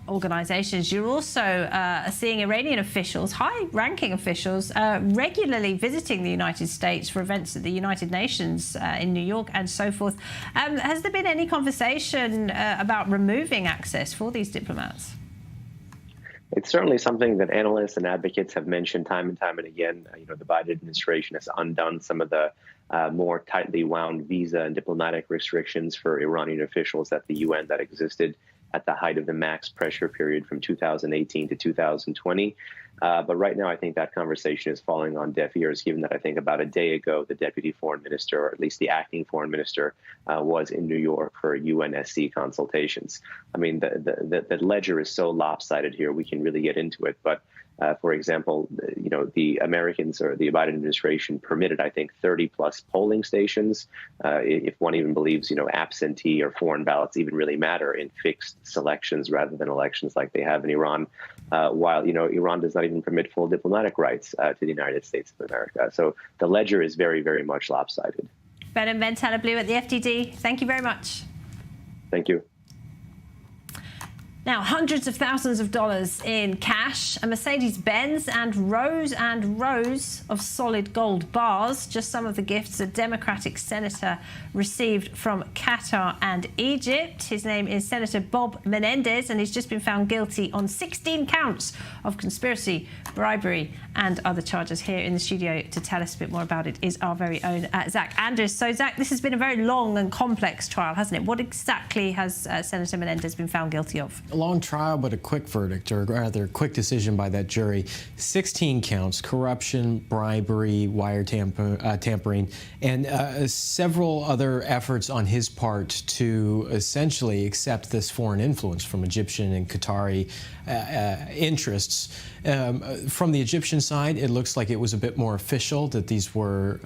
organizations, you're also seeing Iranian officials, high-ranking officials, regularly visiting the United States for events at the United Nations in New York and so forth. Has there been any conversation about removing access for these diplomats? It's certainly something that analysts and advocates have mentioned time and time and again. The Biden administration has undone some of the more tightly wound visa and diplomatic restrictions for Iranian officials at the UN that existed at the height of the max pressure period from 2018 to 2020. But right now, I think that conversation is falling on deaf ears, given that I think about a day ago, the deputy foreign minister, or at least the acting foreign minister, was in New York for UNSC consultations. I mean, the ledger is so lopsided here, we can really get into it. But for example, the Americans or the Biden administration permitted, I think, 30 plus polling stations. If one even believes, absentee or foreign ballots even really matter in fixed selections rather than elections like they have in Iran, while, Iran does not even permit full diplomatic rights to the United States of America. So the ledger is very, very much lopsided. Behnam Ben Taleblu at the FDD, thank you very much. Thank you. Now, hundreds of thousands of dollars in cash, a Mercedes-Benz, and rows of solid gold bars, just some of the gifts a Democratic senator received from Qatar and Egypt. His name is Senator Bob Menendez, and he's just been found guilty on 16 counts of conspiracy, bribery, and other charges. Here in the studio to tell us a bit more about it is our very own Zach Andrews. So, Zach, this has been a very long and complex trial, hasn't it? What exactly has Senator Menendez been found guilty of? A long trial, but a quick verdict, or rather, quick decision by that jury. 16 counts: corruption, bribery, wire tampering, and several other efforts on his part to essentially accept this foreign influence from Egyptian and Qatari interests. From the Egyptian side, it looks like it was a bit more official, that these were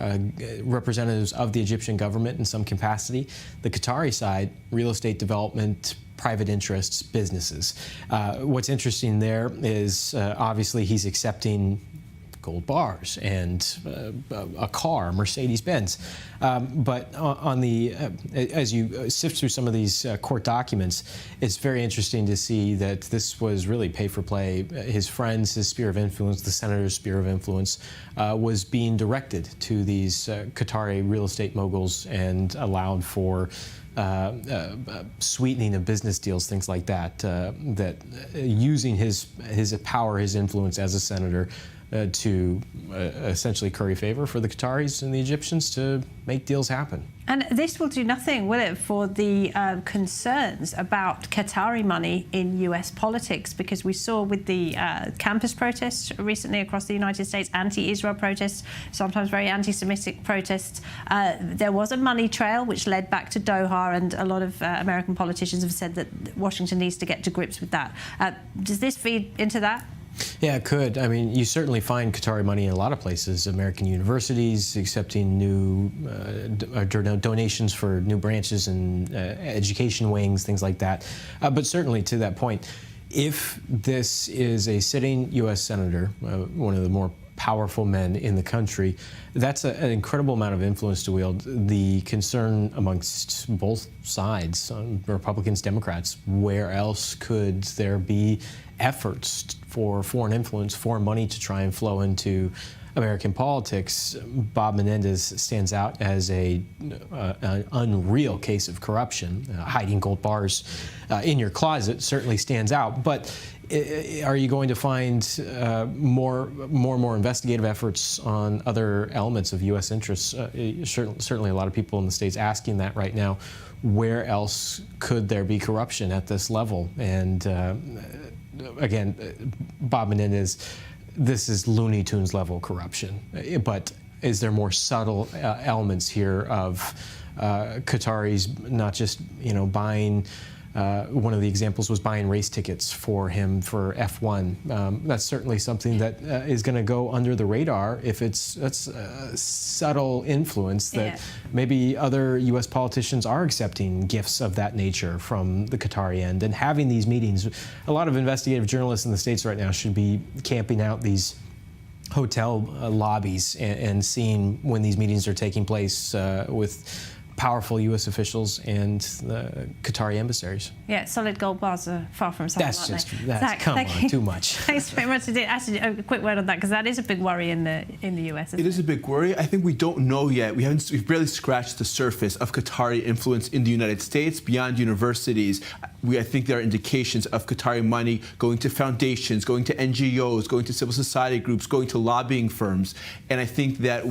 representatives of the Egyptian government in some capacity. The Qatari side, real estate development, private interests, businesses. What's interesting there is obviously he's accepting gold bars and a car, Mercedes-Benz. But on the, as you sift through some of these court documents, it's very interesting to see that this was really pay for play. His friends, his sphere of influence, the senator's sphere of influence, was being directed to these Qatari real estate moguls and allowed for sweetening of business deals, things like that, that using his power, his influence as a senator to essentially curry favor for the Qataris and the Egyptians to make deals happen. And this will do nothing, will it, for the concerns about Qatari money in US politics? Because we saw with the campus protests recently across the United States, anti-Israel protests, sometimes very anti-Semitic protests, there was a money trail which led back to Doha, and a lot of American politicians have said that Washington needs to get to grips with that. Does this feed into that? Yeah, it could. I mean, you certainly find Qatari money in a lot of places. American universities accepting new donations for new branches and education wings, things like that. But certainly to that point, if this is a sitting U.S. senator, one of the more powerful men in the country, that's an incredible amount of influence to wield. The concern amongst both sides, Republicans, Democrats, where else could there be efforts for foreign influence, foreign money to try and flow into American politics? Bob Menendez stands out as an unreal case of corruption. Hiding gold bars in your closet certainly stands out, but are you going to find more investigative efforts on other elements of U.S. interests? Certainly a lot of people in the States asking that right now. Where else could there be corruption at this level? And again, Bob Menendez, this is Looney Tunes level corruption. But is there more subtle elements here of Qataris not just, buying? One of the examples was buying race tickets for him for F1. That's certainly something that is going to go under the radar if that's a subtle influence that maybe other U.S. politicians are accepting gifts of that nature from the Qatari end and having these meetings. A lot of investigative journalists in the States right now should be camping out these hotel lobbies and seeing when these meetings are taking place with powerful U.S. officials and the Qatari emissaries. Yeah, solid gold bars are far from something, that's aren't just, they? that's, Zach, come on, too much. Thanks very much indeed. Actually, a quick word on that, because that is a big worry in the U.S. It is a big worry. I think we don't know yet. We've barely scratched the surface of Qatari influence in the United States beyond universities. I think there are indications of Qatari money going to foundations, going to NGOs, going to civil society groups, going to lobbying firms. And I think that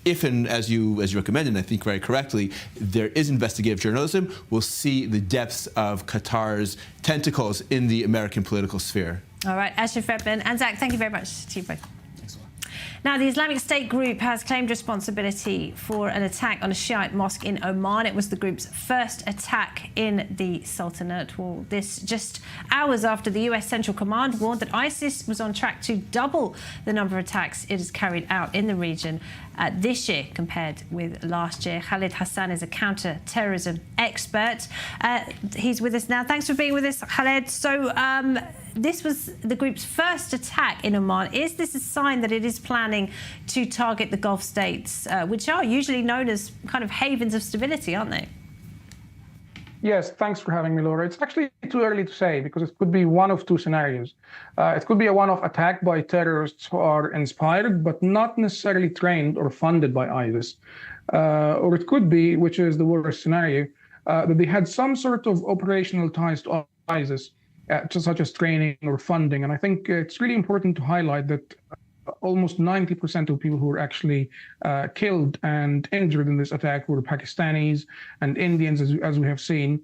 if and as you recommended, and I think very correctly, there is investigative journalism, we'll see the depths of Qatar's tentacles in the American political sphere. All right, Ashraf Redman and Zach, thank you very much to you both. Now, the Islamic State group has claimed responsibility for an attack on a Shiite mosque in Oman. It was the group's first attack in the Sultanate. Well, this just hours after the US Central Command warned that ISIS was on track to double the number of attacks it has carried out in the region this year compared with last year. Khalid Hassan is a counter-terrorism expert. He's with us now. Thanks for being with us, Khalid. So this was the group's first attack in Oman. Is this a sign that it is planning to target the Gulf states, which are usually known as kind of havens of stability, aren't they? Yes, thanks for having me, Laura. It's actually too early to say because it could be one of two scenarios. It could be a one-off attack by terrorists who are inspired but not necessarily trained or funded by ISIS. Or it could be, which is the worst scenario, that they had some sort of operational ties to ISIS, such as training or funding. And I think it's really important to highlight that almost 90% of people who were actually killed and injured in this attack were Pakistanis and Indians, as we have seen.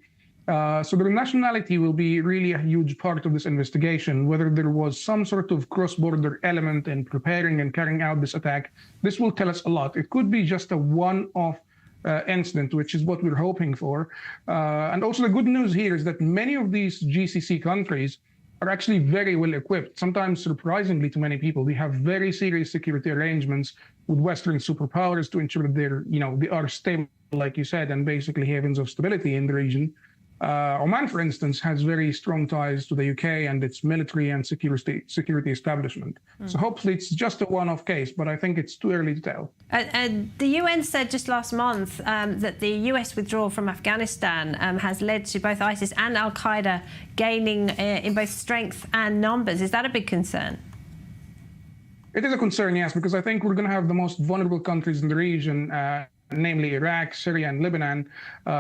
So the nationality will be really a huge part of this investigation. Whether there was some sort of cross-border element in preparing and carrying out this attack, this will tell us a lot. It could be just a one-off incident, which is what we're hoping for. And also the good news here is that many of these GCC countries are actually very well equipped, sometimes surprisingly to many people. They have very serious security arrangements with Western superpowers to ensure that they are stable, like you said, and basically havens of stability in the region. Oman, for instance, has very strong ties to the UK and its military and security establishment. So hopefully it's just a one-off case, but I think it's too early to tell. The UN said just last month that the US withdrawal from Afghanistan has led to both ISIS and Al-Qaeda gaining in both strength and numbers. Is that a big concern? It is a concern, yes, because I think we're going to have the most vulnerable countries in the region, namely Iraq, Syria, and Lebanon,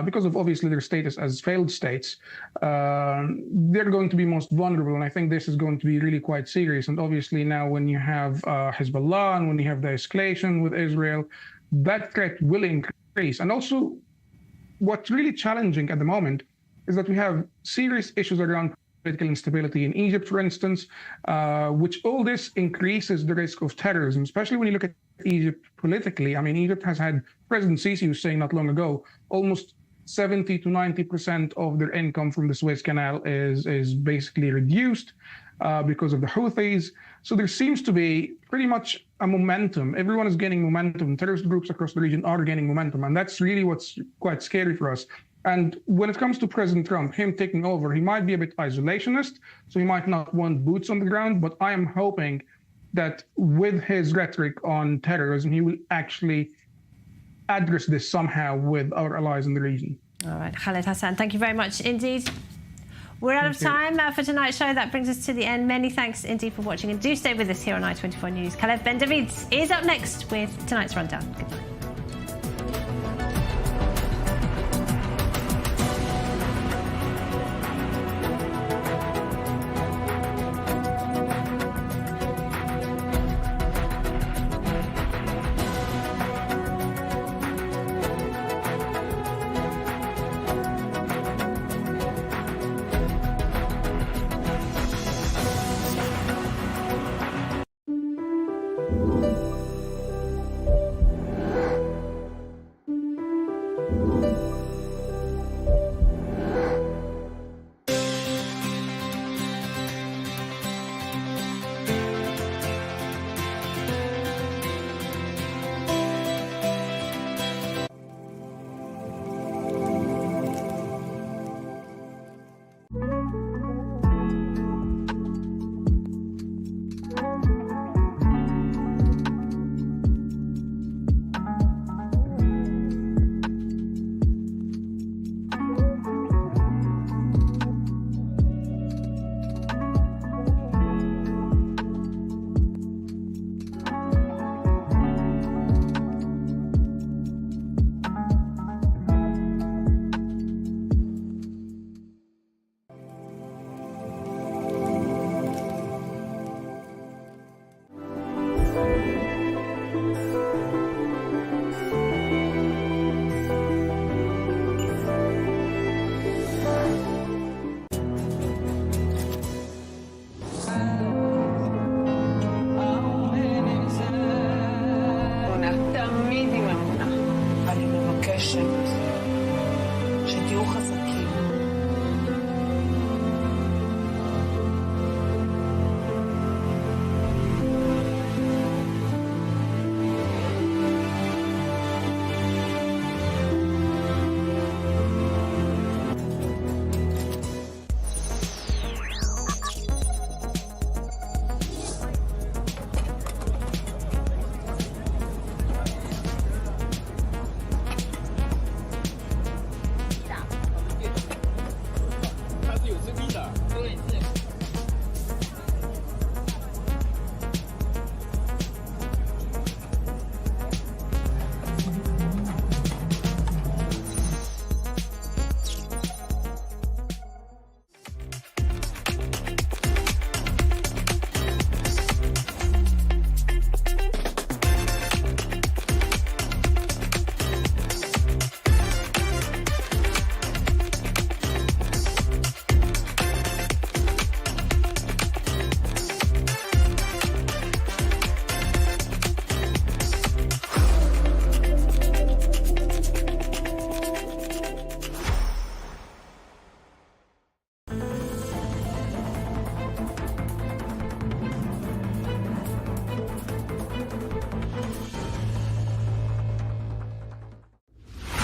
because of obviously their status as failed states. They're going to be most vulnerable, and I think this is going to be really quite serious. And obviously now when you have Hezbollah and when you have the escalation with Israel, that threat will increase. And also what's really challenging at the moment is that we have serious issues around political instability in Egypt, for instance, which all this increases the risk of terrorism, especially when you look at Egypt politically. I mean, Egypt has had President Sisi was saying not long ago, almost 70 to 90% of their income from the Suez Canal is basically reduced because of the Houthis. So there seems to be pretty much a momentum. Everyone is gaining momentum. Terrorist groups across the region are gaining momentum, and that's really what's quite scary for us. And when it comes to President Trump, him taking over, he might be a bit isolationist, so he might not want boots on the ground, but I am hoping that with his rhetoric on terrorism, he will actually address this somehow with our allies in the region. All right, Khaled Hassan, thank you very much indeed. We're out of time for tonight's show. That brings us to the end. Many thanks indeed for watching, and do stay with us here on I24 News. Khaled Ben Davids is up next with tonight's rundown. Good night.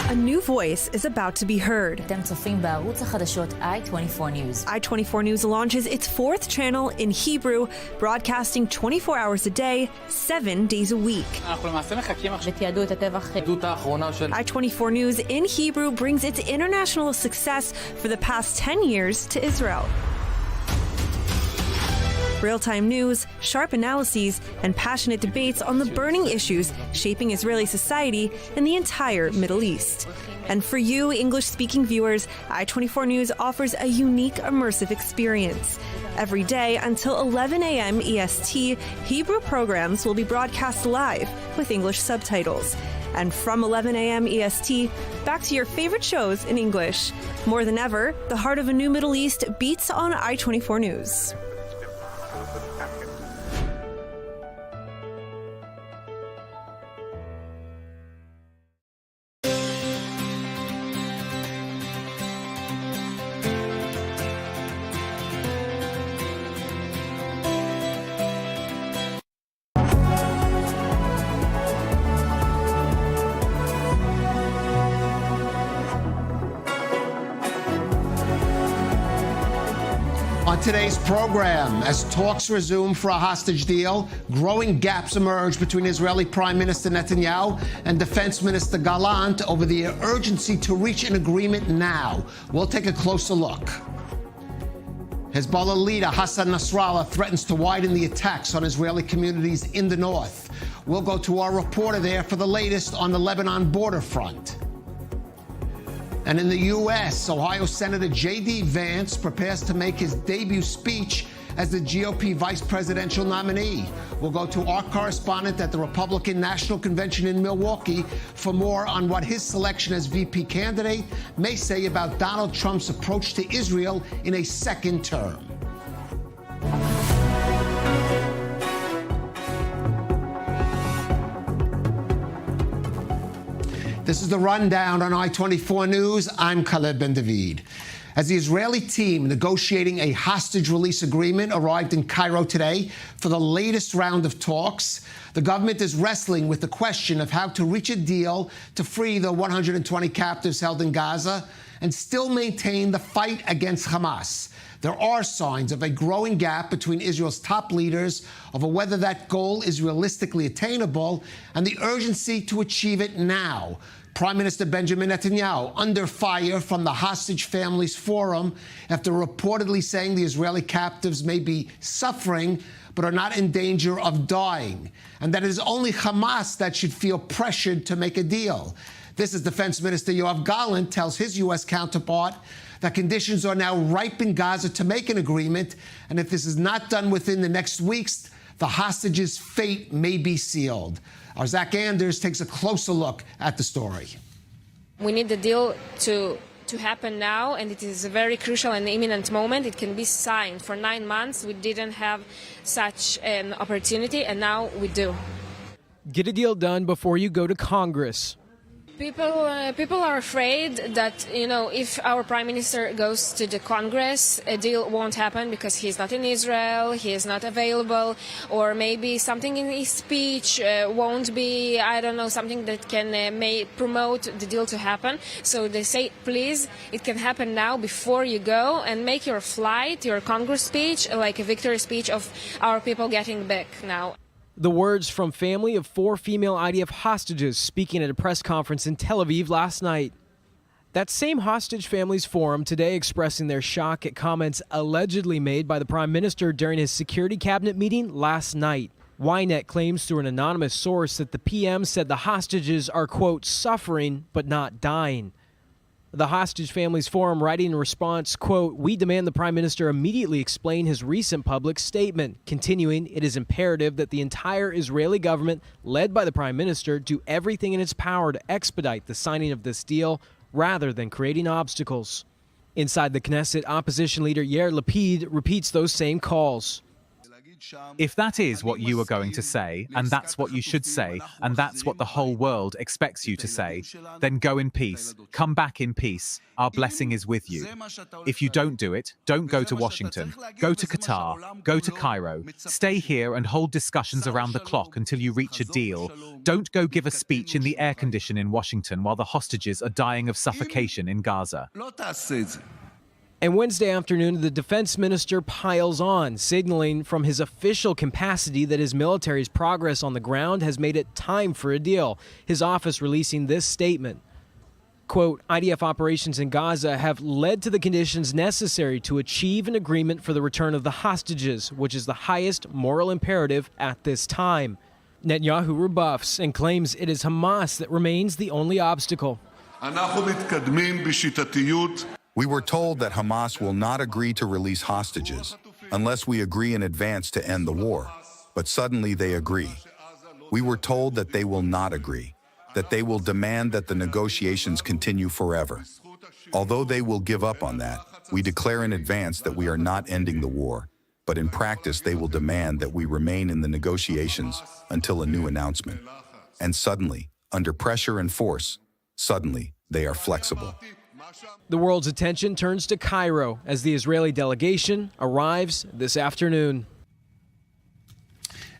A new voice is about to be heard. אתם צופים בערוץ החדשות i24 News. i24 News launches its 4th channel in Hebrew, broadcasting 24 hours a day, 7 days a week. ותיעדו את הטבח. i24 News in Hebrew brings its international success for the past 10 years to Israel. Real-time news, sharp analyses, and passionate debates on the burning issues shaping Israeli society and the entire Middle East. And for you, English-speaking viewers, i24 News offers a unique, immersive experience. Every day until 11 a.m. EST, Hebrew programs will be broadcast live with English subtitles. And from 11 a.m. EST, back to your favorite shows in English. More than ever, the heart of a new Middle East beats on i24 News. On today's program, as talks resume for a hostage deal, growing gaps emerge between Israeli Prime Minister Netanyahu and Defense Minister Gallant over the urgency to reach an agreement now. We'll take a closer look. Hezbollah leader Hassan Nasrallah threatens to widen the attacks on Israeli communities in the north. We'll go to our reporter there for the latest on the Lebanon border front. And in the U.S., Ohio Senator J.D. Vance prepares to make his debut speech as the GOP vice presidential nominee. We'll go to our correspondent at the Republican National Convention in Milwaukee for more on what his selection as VP candidate may say about Donald Trump's approach to Israel in a second term. This is the rundown on i24 News. I'm Khaled Ben-David. As the Israeli team negotiating a hostage release agreement arrived in Cairo today for the latest round of talks, the government is wrestling with the question of how to reach a deal to free the 120 captives held in Gaza and still maintain the fight against Hamas. There are signs of a growing gap between Israel's top leaders over whether that goal is realistically attainable and the urgency to achieve it now. Prime Minister Benjamin Netanyahu under fire from the Hostage Families Forum after reportedly saying the Israeli captives may be suffering but are not in danger of dying, and that it is only Hamas that should feel pressured to make a deal. This is Defense Minister Yoav Gallant tells his U.S. counterpart that conditions are now ripe in Gaza to make an agreement, and if this is not done within the next weeks, the hostages' fate may be sealed. Our Zach Anders takes a closer look at the story. We need the deal to happen now, and it is a very crucial and imminent moment. It can be signed. For 9 months, we didn't have such an opportunity, and now we do. Get a deal done before you go to Congress. People are afraid that, if our prime minister goes to the Congress, a deal won't happen because he's not in Israel, he is not available, or maybe something in his speech won't be, something that can may promote the deal to happen. So they say, please, it can happen now before you go, and make your flight, your Congress speech, like a victory speech of our people getting back now. The words from family of 4 female IDF hostages speaking at a press conference in Tel Aviv last night. That same Hostage Families Forum today expressing their shock at comments allegedly made by the Prime Minister during his security cabinet meeting last night. Ynet claims through an anonymous source that the PM said the hostages are, quote, suffering but not dying. The Hostage Families Forum writing in response, quote, we demand the Prime Minister immediately explain his recent public statement. Continuing, it is imperative that the entire Israeli government, led by the Prime Minister, do everything in its power to expedite the signing of this deal rather than creating obstacles. Inside the Knesset, opposition leader Yair Lapid repeats those same calls. If that is what you are going to say, and that's what you should say, and that's what the whole world expects you to say, then go in peace, come back in peace. Our blessing is with you. If you don't do it, don't go to Washington, go to Qatar, go to Cairo, stay here and hold discussions around the clock until you reach a deal. Don't go give a speech in the air condition in Washington while the hostages are dying of suffocation in Gaza. And Wednesday afternoon, the defense minister piles on, signaling from his official capacity that his military's progress on the ground has made it time for a deal. His office releasing this statement. Quote, IDF operations in Gaza have led to the conditions necessary to achieve an agreement for the return of the hostages, which is the highest moral imperative at this time. Netanyahu rebuffs and claims it is Hamas that remains the only obstacle. We were told that Hamas will not agree to release hostages unless we agree in advance to end the war. But suddenly they agree. We were told that they will not agree, that they will demand that the negotiations continue forever. Although they will give up on that, we declare in advance that we are not ending the war. But in practice, they will demand that we remain in the negotiations until a new announcement. And suddenly, under pressure and force, suddenly they are flexible. The world's attention turns to Cairo as the Israeli delegation arrives this afternoon.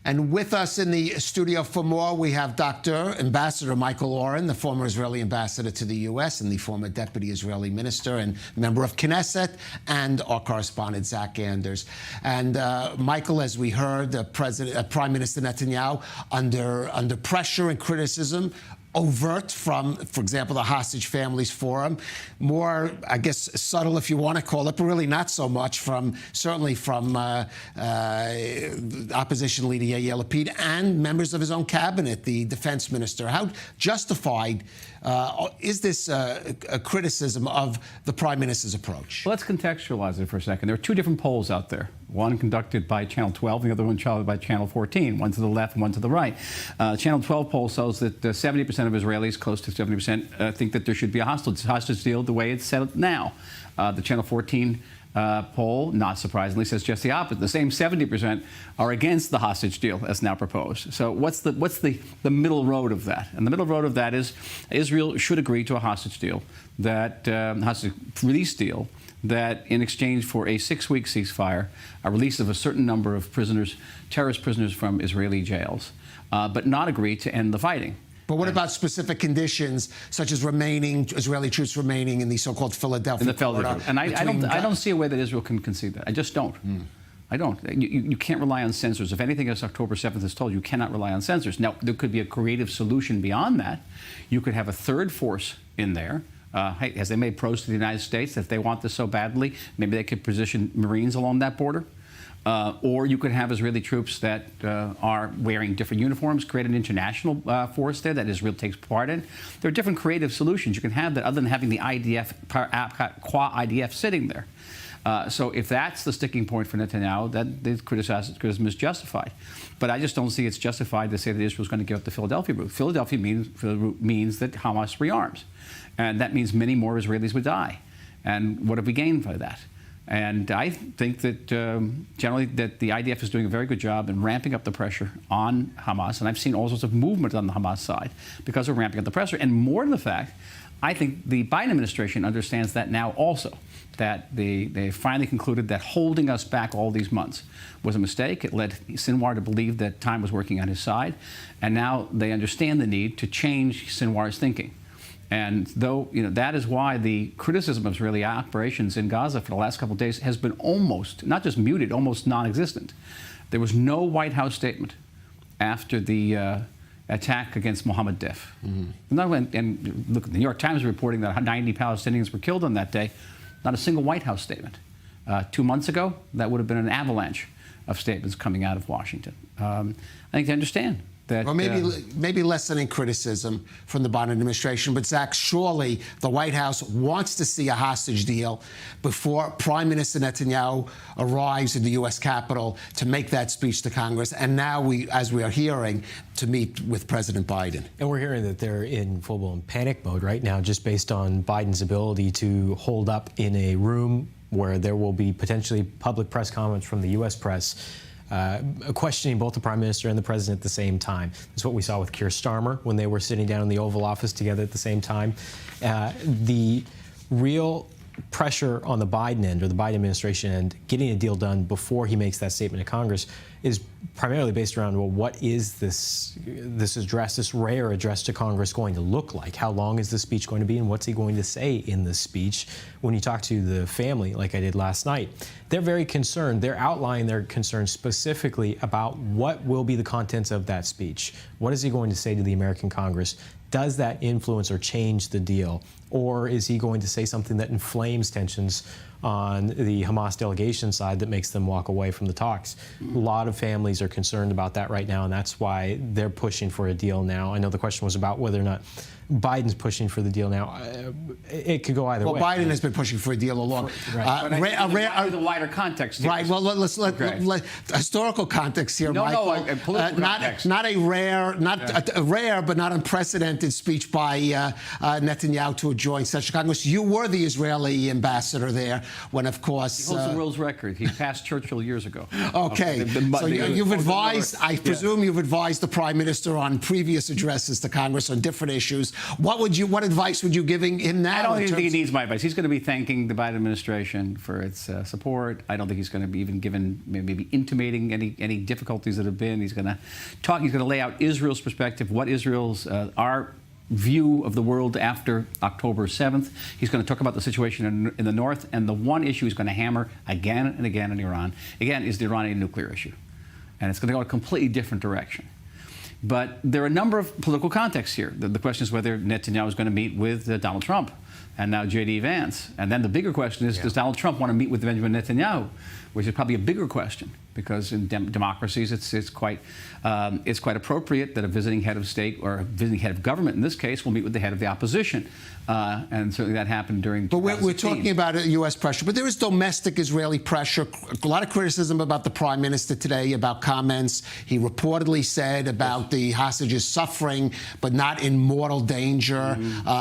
And with us in the studio for more, we have Dr. Ambassador Michael Oren, the former Israeli ambassador to the U.S. and the former deputy Israeli minister and member of Knesset, and our correspondent, Zach Anders. And Michael, as we heard, Prime Minister Netanyahu under pressure and criticism, overt from, for example, the Hostage Families Forum, more, I guess, subtle, if you want to call it, but really not so much certainly from opposition leader Yair Lapid and members of his own cabinet, the defense minister. How justified is this a criticism of the prime minister's approach? Well, let's contextualize it for a second. There are two different polls out there. One conducted by Channel 12, the other one conducted by Channel 14, one to the left and one to the right. Channel 12 poll shows that 70% of Israelis, close to 70%, think that there should be a hostage deal the way it's set up now. The Channel 14 poll, not surprisingly, says just the opposite. The same 70% are against the hostage deal as now proposed. So what's the middle road of that? And the middle road of that is Israel should agree to a hostage deal, that hostage release deal, that in exchange for a 6-week ceasefire, a release of a certain number of prisoners, terrorist prisoners from Israeli jails, but not agree to end the fighting. But what about specific conditions, such as Israeli troops remaining in the so-called Philadelphia corridor? And I don't see a way that Israel can concede that. I just don't. I don't. You can't rely on censors. If anything else October 7th is told, you cannot rely on censors. Now, there could be a creative solution beyond that. You could have a third force in there. Hey, as they made pros to the United States, if they want this so badly, maybe they could position Marines along that border. Or you could have Israeli troops that are wearing different uniforms, create an international force there that Israel takes part in. There are different creative solutions you can have that other than having the IDF sitting there. So if that's the sticking point for Netanyahu, then the criticism is justified. But I just don't see it's justified to say that Israel is going to give up the Philadelphia route. Philadelphia means that Hamas rearms. And that means many more Israelis would die. And what have we gained by that? And I think that generally that the IDF is doing a very good job in ramping up the pressure on Hamas. And I've seen all sorts of movement on the Hamas side because of ramping up the pressure. And more than the fact, I think the Biden administration understands that now also, that they finally concluded that holding us back all these months was a mistake. It led Sinwar to believe that time was working on his side. And now they understand the need to change Sinwar's thinking. And though, that is why the criticism of Israeli operations in Gaza for the last couple of days has been almost, not just muted, almost non-existent. There was no White House statement after the attack against Mohammed Deif. And look, the New York Times is reporting that 90 Palestinians were killed on that day. Not a single White House statement. 2 months ago, that would have been an avalanche of statements coming out of Washington. I think they understand. Or maybe lessening criticism from the Biden administration. But, Zach, surely the White House wants to see a hostage deal before Prime Minister Netanyahu arrives in the U.S. Capitol to make that speech to Congress. And now, as we are hearing, to meet with President Biden. And we're hearing that they're in full-blown panic mode right now, just based on Biden's ability to hold up in a room where there will be potentially public press comments from the U.S. press. questioning both the Prime Minister and the President at the same time. That's what we saw with Keir Starmer when they were sitting down in the Oval Office together at the same time. The real pressure on the Biden end, or the Biden administration end, getting a deal done before he makes that statement to Congress is primarily based around, well, what is this address, this rare address to Congress going to look like? How long is the speech going to be, and what's he going to say in the speech? When you talk to the family, like I did last night, they're very concerned. They're outlining their concerns specifically about what will be the contents of that speech. What is he going to say to the American Congress? Does that influence or change the deal? Or is he going to say something that inflames tensions on the Hamas delegation side that makes them walk away from the talks? A lot of families are concerned about that right now, and that's why they're pushing for a deal now. I know the question was about whether or not Biden's pushing for the deal now. It could go either way. Well, Biden has been pushing for a deal along. The wider context. Right. Well, let's historical context here, Michael. Political context. Not a rare, but not unprecedented speech by Netanyahu to a joint session of Congress. You were the Israeli ambassador there when, of course, he holds the world's record. He passed Churchill years ago. Okay. So you've advised. I presume you've advised the Prime Minister on previous addresses to Congress on different issues. What advice would you giving him now? I don't think he needs my advice. He's going to be thanking the Biden administration for its support. I don't think he's going to be even given, maybe intimating any difficulties that have been. He's going to talk. He's going to lay out Israel's perspective, what Israel's our view of the world after October 7th. He's going to talk about the situation in the north, and the one issue he's going to hammer again and again in Iran, again, is the Iranian nuclear issue. And it's going to go a completely different direction. But there are a number of political contexts here. The question is whether Netanyahu is going to meet with Donald Trump and now J.D. Vance. And then the bigger question is, does Donald Trump want to meet with Benjamin Netanyahu, which is probably a bigger question, because in democracies it's quite appropriate that a visiting head of state or a visiting head of government, in this case, will meet with the head of the opposition. And certainly that happened during 2016. But we're talking about U.S. pressure. But there is domestic Israeli pressure. A lot of criticism about the Prime Minister today, about comments he reportedly said about the hostages suffering but not in mortal danger,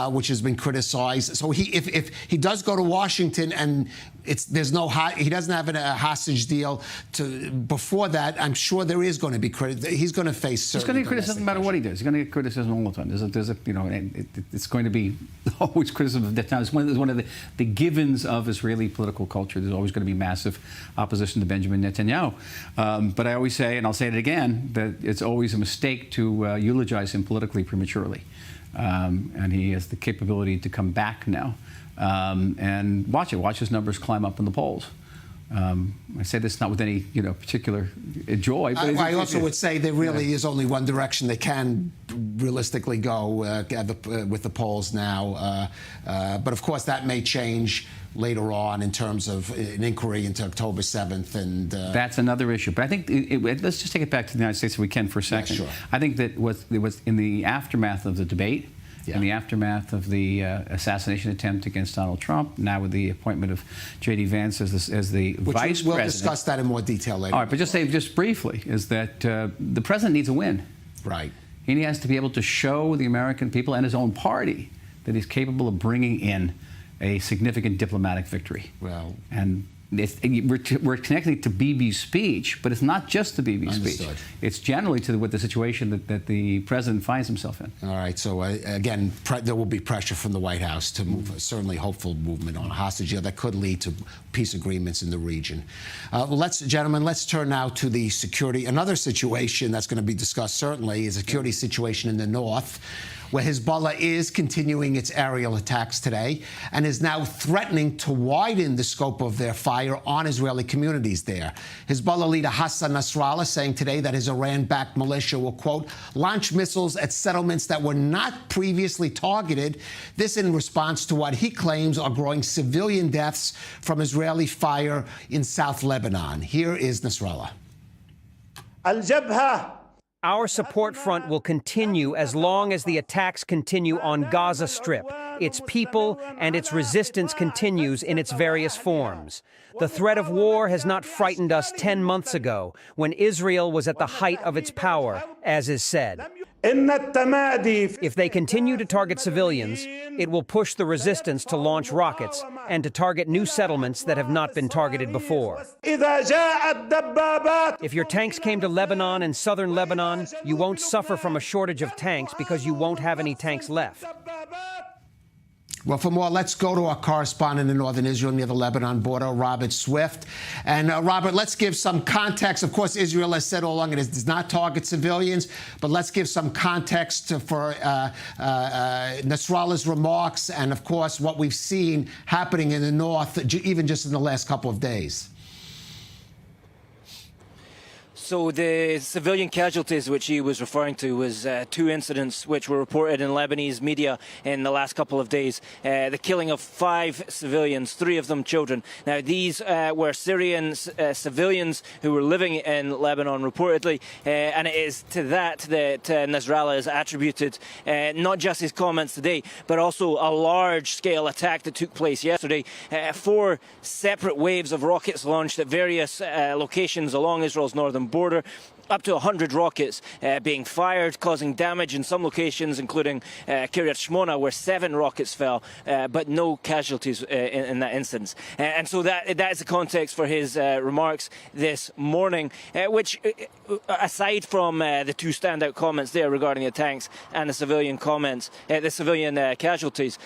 which has been criticized. So if he does go to Washington and he doesn't have a hostage deal before that, I'm sure there is going to be he's going to face certain. He's going to get criticism no matter what he does. He's going to get criticism all the time. It's going to be always criticism of Netanyahu. It's one of the givens of Israeli political culture. There's always going to be massive opposition to Benjamin Netanyahu. But I always say, and I'll say it again, that it's always a mistake to eulogize him politically prematurely. And he has the capability to come back now. And watch his numbers climb up in the polls. I say this not with any particular joy. But I also would say there really is only one direction they can realistically go with the polls now. But of course that may change later on in terms of an inquiry into October 7th. And that's another issue. But I think let's just take it back to the United States if we can for a second. Yeah, sure. I think that it was in the aftermath of the debate, in the aftermath of the assassination attempt against Donald Trump, now with the appointment of J.D. Vance as the vice president. We'll discuss that in more detail later. All right, but just briefly, is that the president needs a win. Right. He has to be able to show the American people and his own party that he's capable of bringing in a significant diplomatic victory. Well, and we're connecting to Bibi's speech, but it's not just the Bibi speech. It's generally to the situation that the president finds himself in. All right. So again, there will be pressure from the White House to move, certainly hopeful movement on a hostage deal that could lead to peace agreements in the region. Gentlemen, let's turn now to the security. Another situation that's going to be discussed certainly is a security situation in the north, where Hezbollah is continuing its aerial attacks today and is now threatening to widen the scope of their fire on Israeli communities there. Hezbollah leader Hassan Nasrallah saying today that his Iran-backed militia will, quote, launch missiles at settlements that were not previously targeted. This in response to what he claims are growing civilian deaths from Israeli fire in South Lebanon. Here is Nasrallah. Our support front will continue as long as the attacks continue on Gaza Strip. Its people and its resistance continues in its various forms. The threat of war has not frightened us 10 months ago, when Israel was at the height of its power, as is said. If they continue to target civilians, it will push the resistance to launch rockets and to target new settlements that have not been targeted before. If your tanks came to Lebanon and southern Lebanon, you won't suffer from a shortage of tanks because you won't have any tanks left. Well, for more, let's go to our correspondent in northern Israel near the Lebanon border, Robert Swift. And Robert, let's give some context. Of course, Israel has said all along it does not target civilians, but let's give some context for Nasrallah's remarks and, of course, what we've seen happening in the north, even just in the last couple of days. So the civilian casualties which he was referring to was 2 incidents which were reported in Lebanese media in the last couple of days. The killing of 5 civilians, 3 of them children. Now these were Syrian civilians who were living in Lebanon reportedly, and it is to that Nasrallah is attributed not just his comments today, but also a large-scale attack that took place yesterday. 4 separate waves of rockets launched at various locations along Israel's northern border. Up to 100 rockets being fired, causing damage in some locations, including Kiryat Shmona, where 7 rockets fell, but no casualties in that instance. And so that is the context for his remarks this morning, which, aside from the 2 standout comments there regarding the tanks and the civilian comments, the civilian casualties,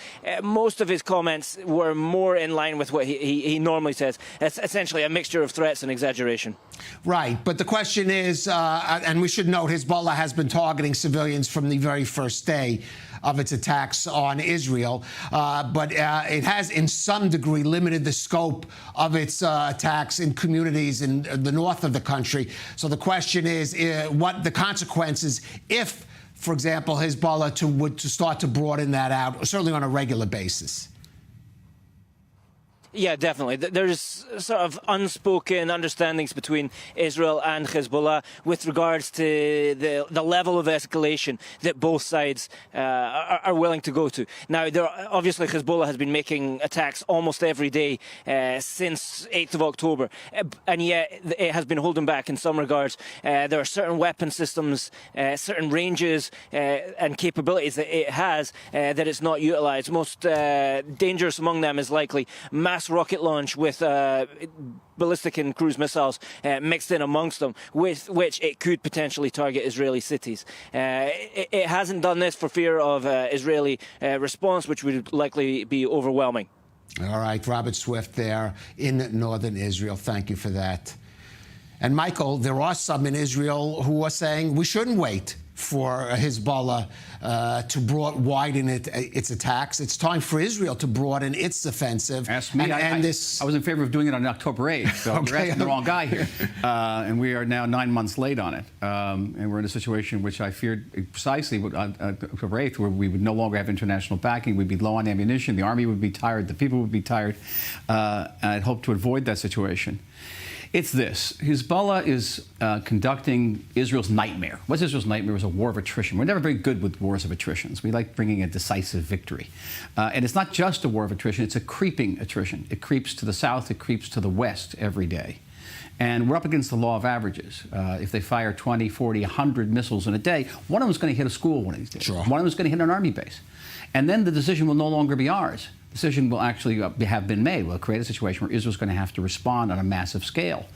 most of his comments were more in line with what he normally says. It's essentially a mixture of threats and exaggeration. Right, but the question is, and we should note, Hezbollah has been targeting civilians from the very first day of its attacks on Israel, but it has in some degree limited the scope of its attacks in communities in the north of the country. So the question is what the consequences if, for example, Hezbollah would start to broaden that out, certainly on a regular basis. Yeah, definitely. There's sort of unspoken understandings between Israel and Hezbollah with regards to the level of escalation that both sides are willing to go to. Now, obviously, Hezbollah has been making attacks almost every day since 8th of October, and yet it has been holding back in some regards. There are certain weapon systems, certain ranges and capabilities that it has that it's not utilized. Most dangerous among them is likely mass rocket launch with ballistic and cruise missiles mixed in amongst them, with which it could potentially target Israeli cities. It hasn't done this for fear of Israeli response, which would likely be overwhelming. All right, Robert Swift there in northern Israel. Thank you for that. And Michael, there are some in Israel who are saying we shouldn't wait for Hezbollah to widen its attacks. It's time for Israel to broaden its offensive. Ask me. I was in favor of doing it on October 8th, so okay. You're asking the wrong guy here. And we are now 9 months late on it. And we're in a situation which I feared precisely on October 8th, where we would no longer have international backing. We'd be low on ammunition. The army would be tired. The people would be tired. And I'd hope to avoid that situation. It's this. Hezbollah is conducting Israel's nightmare. What's Israel's nightmare? It was a war of attrition. We're never very good with wars of attrition. We like bringing a decisive victory. And it's not just a war of attrition. It's a creeping attrition. It creeps to the south. It creeps to the west every day. And we're up against the law of averages. If they fire 20, 40, 100 missiles in a day, one of them is going to hit a school one of these days. Sure. One of them is going to hit an army base. And then the decision will no longer be ours. The decision will actually have been made. We'll create a situation where Israel's going to have to respond on a massive scale.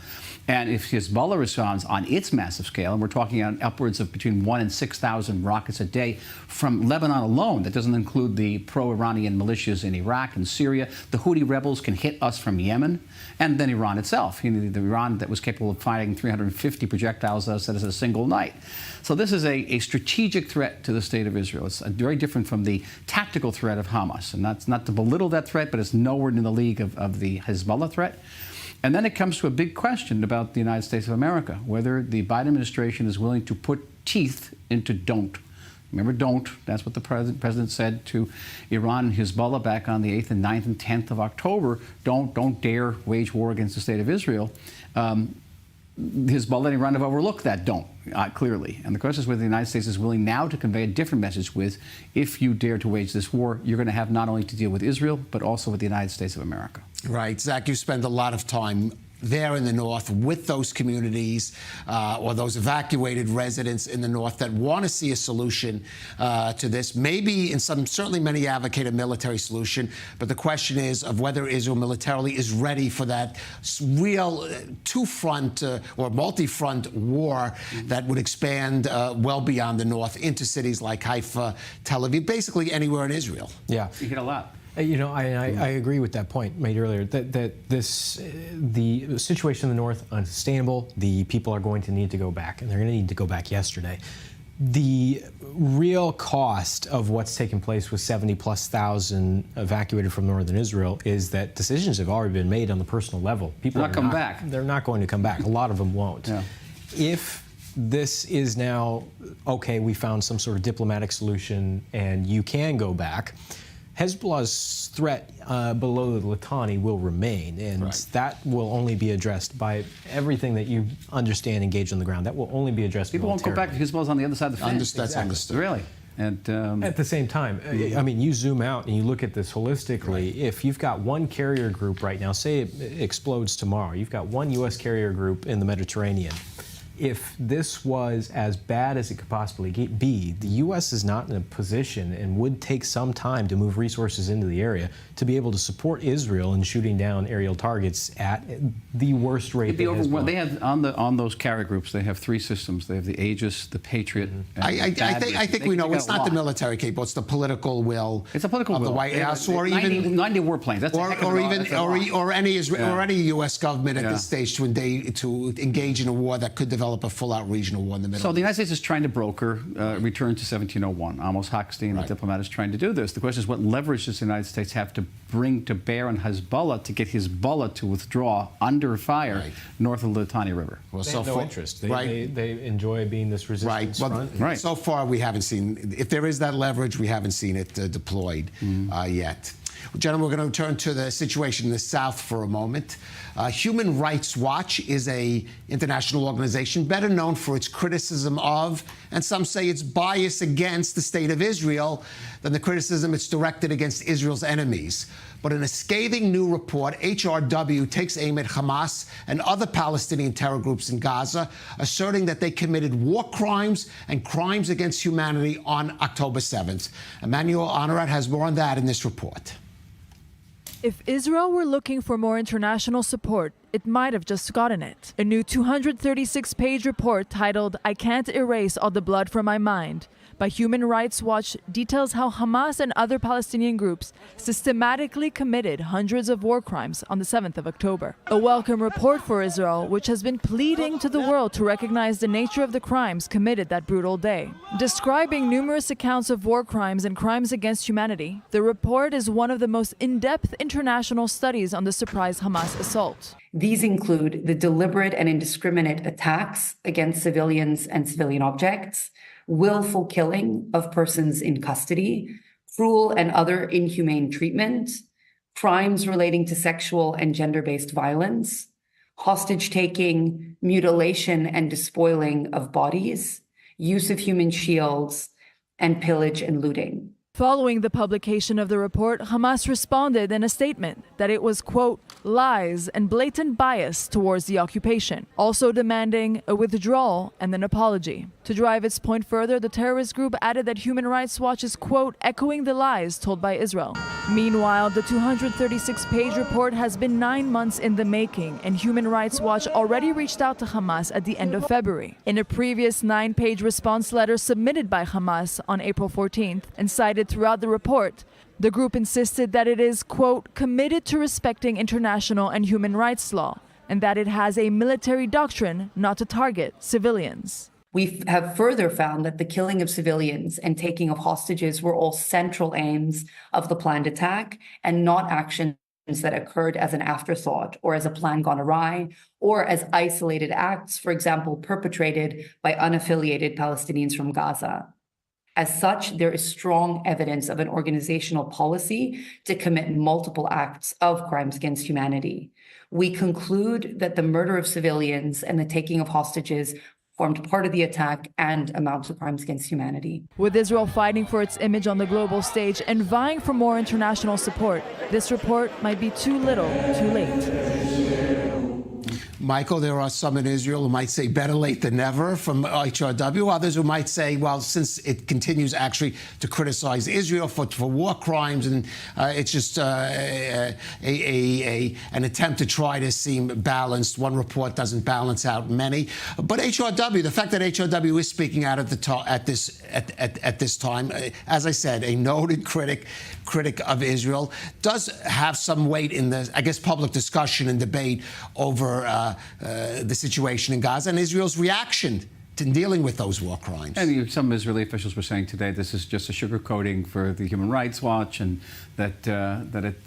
And if Hezbollah responds on its massive scale, and we're talking on upwards of between 1,000 and 6,000 rockets a day from Lebanon alone, that doesn't include the pro-Iranian militias in Iraq and Syria. The Houthi rebels can hit us from Yemen, and then Iran itself. The Iran that was capable of firing 350 projectiles at us in a single night. So this is a strategic threat to the state of Israel. It's very different from the tactical threat of Hamas. And that's not to belittle that threat, but it's nowhere in the league of the Hezbollah threat. And then it comes to a big question about the United States of America, whether the Biden administration is willing to put teeth into don't. Remember, don't. That's what the president said to Iran and Hezbollah back on the 8th and 9th and 10th of October. Don't dare wage war against the state of Israel. Hezbollah and Iran have overlooked that don't, clearly. And the question is whether the United States is willing now to convey a different message with, if you dare to wage this war, you're going to have not only to deal with Israel, but also with the United States of America. Right. Zach, you spend a lot of time there in the north with those communities or those evacuated residents in the north that want to see a solution to this. Maybe in some, certainly many advocate a military solution, but the question is of whether Israel militarily is ready for that real two-front or multi-front war that would expand well beyond the north into cities like Haifa, Tel Aviv, basically anywhere in Israel. Yeah. You hit a lot. You know, I agree with that point made earlier, that the situation in the north unsustainable. The people are going to need to go back, and they're going to need to go back yesterday. The real cost of what's taken place with 70,000+ evacuated from northern Israel is that decisions have already been made on the personal level. People They're not coming back. They're not going to come back. A lot of them won't. Yeah. If this is now, okay, we found some sort of diplomatic solution and you can go back, Hezbollah's threat below the Litani will remain, and that will only be addressed by everything that you understand engaged on the ground. That will only be addressed People won't go back to Hezbollah's on the other side of the fence. That's understood. Really. And at the same time, I mean, you zoom out and you look at this holistically. If you've got one carrier group right now, say it explodes tomorrow, you've got one U.S. carrier group in the Mediterranean. If this was as bad as it could possibly be, the U.S. is not in a position and would take some time to move resources into the area to be able to support Israel in shooting down aerial targets at the worst rate. They have on those carrier groups. They have three systems. They have the Aegis, the Patriot. And I think we know it's not the military capable; it's the political will. It's a political of will. the White House, or 90 warplanes. That's or any U.S. government at this stage to engage in a war that could develop a full-out regional war in the middle. So the United States is trying to broker return to 1701. Amos Hochstein, the diplomat, is trying to do this. The question is, what leverage does the United States have to bring to bear on Hezbollah to get Hezbollah to withdraw under fire north of the Litani River? Well, they have no interest. They enjoy being this resistance front. So far, we haven't seen, if there is that leverage, we haven't seen it deployed yet. Well, gentlemen, we're going to turn to the situation in the South for a moment. Human Rights Watch is an international organization better known for its criticism of, and some say its bias against, the state of Israel than the criticism it's directed against Israel's enemies. But in a scathing new report, HRW takes aim at Hamas and other Palestinian terror groups in Gaza, asserting that they committed war crimes and crimes against humanity on October 7th. Emmanuel Honorat has more on that in this report. If Israel were looking for more international support, it might have just gotten it. A new 236-page report titled "I Can't Erase All the Blood from My Mind" by Human Rights Watch details how Hamas and other Palestinian groups systematically committed hundreds of war crimes on the 7th of October. A welcome report for Israel, which has been pleading to the world to recognize the nature of the crimes committed that brutal day. Describing numerous accounts of war crimes and crimes against humanity, the report is one of the most in-depth international studies on the surprise Hamas assault. These include the deliberate and indiscriminate attacks against civilians and civilian objects, willful killing of persons in custody, cruel and other inhumane treatment, crimes relating to sexual and gender-based violence, hostage-taking, mutilation and despoiling of bodies, use of human shields, and pillage and looting. Following the publication of the report, Hamas responded in a statement that it was, quote, lies and blatant bias towards the occupation, also demanding a withdrawal and an apology. To drive its point further, the terrorist group added that Human Rights Watch is, quote, echoing the lies told by Israel. Meanwhile, the 236-page report has been 9 months in the making, and Human Rights Watch already reached out to Hamas at the end of February. In a previous 9-page response letter submitted by Hamas on April 14th and cited throughout the report, the group insisted that it is, quote, committed to respecting international and human rights law, and that it has a military doctrine not to target civilians. We have further found that the killing of civilians and taking of hostages were all central aims of the planned attack and not actions that occurred as an afterthought or as a plan gone awry or as isolated acts, for example, perpetrated by unaffiliated Palestinians from Gaza. As such, there is strong evidence of an organizational policy to commit multiple acts of crimes against humanity. We conclude that the murder of civilians and the taking of hostages formed part of the attack and amount to crimes against humanity. With Israel fighting for its image on the global stage and vying for more international support, this report might be too little, too late. Michael, there are some in Israel who might say better late than never from HRW. Others who might say, well, since it continues actually to criticize Israel for war crimes, and it's just an attempt to try to seem balanced. One report doesn't balance out many. But HRW, the fact that HRW is speaking out at this time, as I said, a noted critic of Israel, does have some weight in the, I guess, public discussion and debate over the situation in Gaza and Israel's reaction to dealing with those war crimes. And some Israeli officials were saying today this is just a sugarcoating for the Human Rights Watch, and that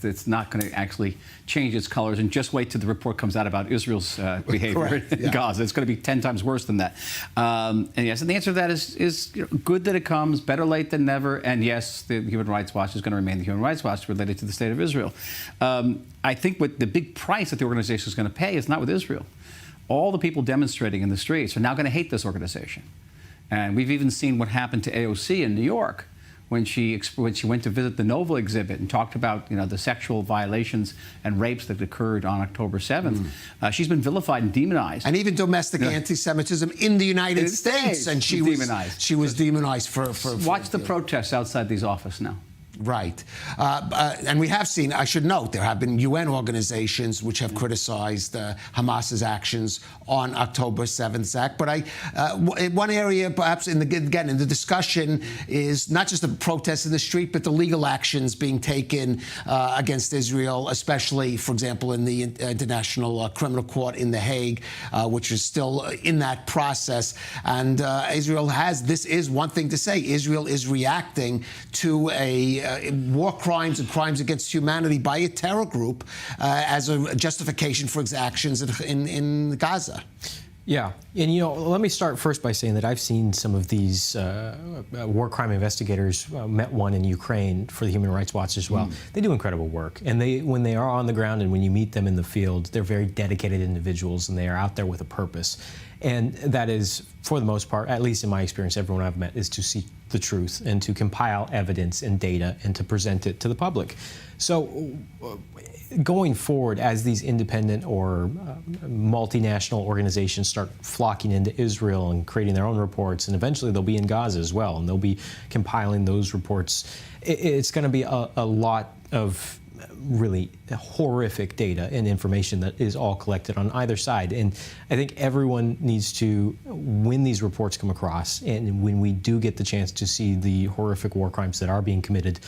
it's not going to actually change its colors, and just wait till the report comes out about Israel's behavior in Gaza. It's going to be 10 times worse than that. And yes, and the answer to that is good that it comes, better late than never, and yes, the Human Rights Watch is going to remain the Human Rights Watch related to the state of Israel. I think what the big price that the organization is going to pay is not with Israel. All the people demonstrating in the streets are now going to hate this organization. And we've even seen what happened to AOC in New York when she went to visit the Nova exhibit and talked about the sexual violations and rapes that occurred on October 7th. She's been vilified and demonized. And even domestic anti-Semitism in the United States. And she was demonized for Watch the protests outside these offices now. Right. And we have seen, I should note, there have been UN organizations which have criticized Hamas's actions on October 7th, Zach. But one area, perhaps, in the discussion is not just the protests in the street, but the legal actions being taken against Israel, especially, for example, in the International Criminal Court in The Hague, which is still in that process. And Israel this is one thing to say, Israel is reacting to war crimes and crimes against humanity by a terror group as a justification for its actions in Gaza. Yeah, and let me start first by saying that I've seen some of these war crime investigators. Met one in Ukraine for the Human Rights Watch as well. They do incredible work, and when they are on the ground and when you meet them in the field, they're very dedicated individuals, and they are out there with a purpose. And that is, for the most part, at least in my experience, everyone I've met, is to seek the truth and to compile evidence and data and to present it to the public. So going forward, as these independent or multinational organizations start flocking into Israel and creating their own reports, and eventually they'll be in Gaza as well, and they'll be compiling those reports, it's going to be a lot of really horrific data and information that is all collected on either side. And I think everyone needs to, when these reports come across, and when we do get the chance to see the horrific war crimes that are being committed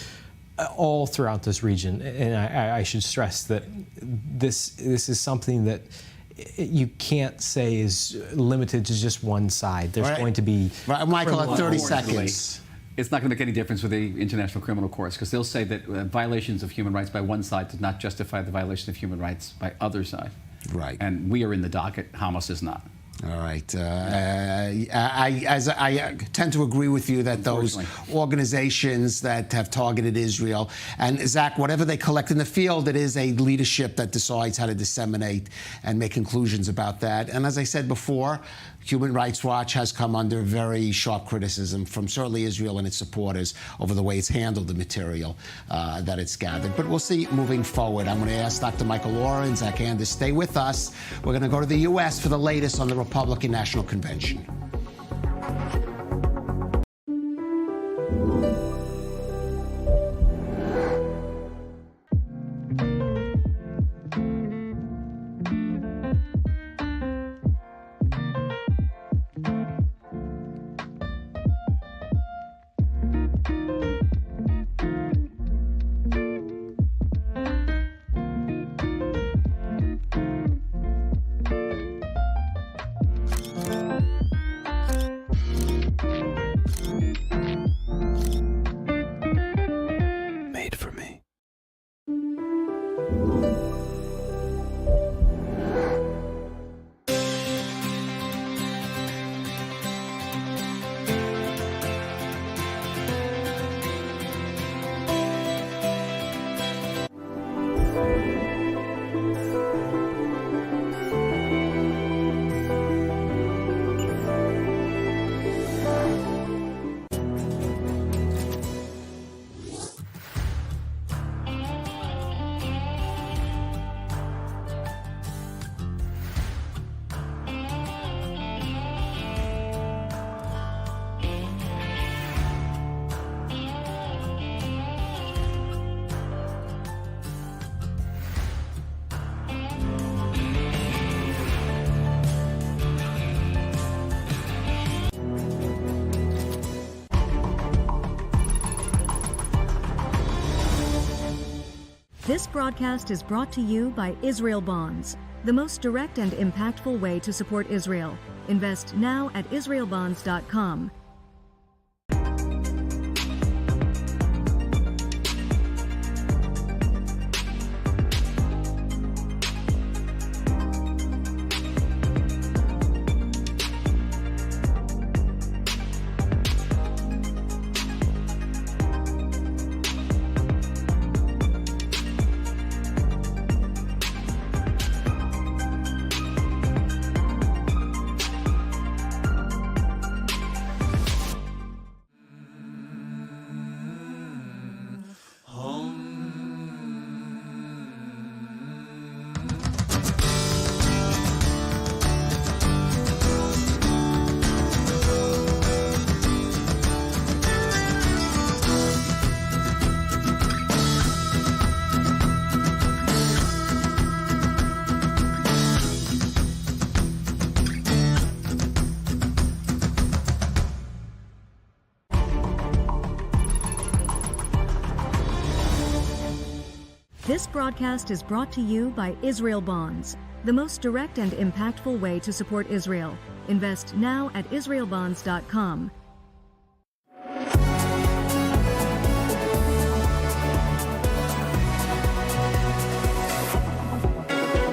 all throughout this region, and I should stress that this is something that you can't say is limited to just one side. There's going to be... Michael, 30 seconds. It's not going to make any difference with the International Criminal Courts, because they'll say that violations of human rights by one side does not justify the violation of human rights by other side. Right. And we are in the docket. Hamas is not. All right. I tend to agree with you that those organizations that have targeted Israel, and Zach, whatever they collect in the field, it is a leadership that decides how to disseminate and make conclusions about that. And as I said before, Human Rights Watch has come under very sharp criticism from certainly Israel and its supporters over the way it's handled the material that it's gathered. But we'll see moving forward. I'm going to ask Dr. Michael Lauer and Zach Anders to stay with us. We're going to go to the U.S. for the latest on the Republican National Convention. This broadcast is brought to you by Israel Bonds, the most direct and impactful way to support Israel. Invest now at israelbonds.com. This broadcast is brought to you by Israel Bonds, the most direct and impactful way to support Israel. Invest now at israelbonds.com.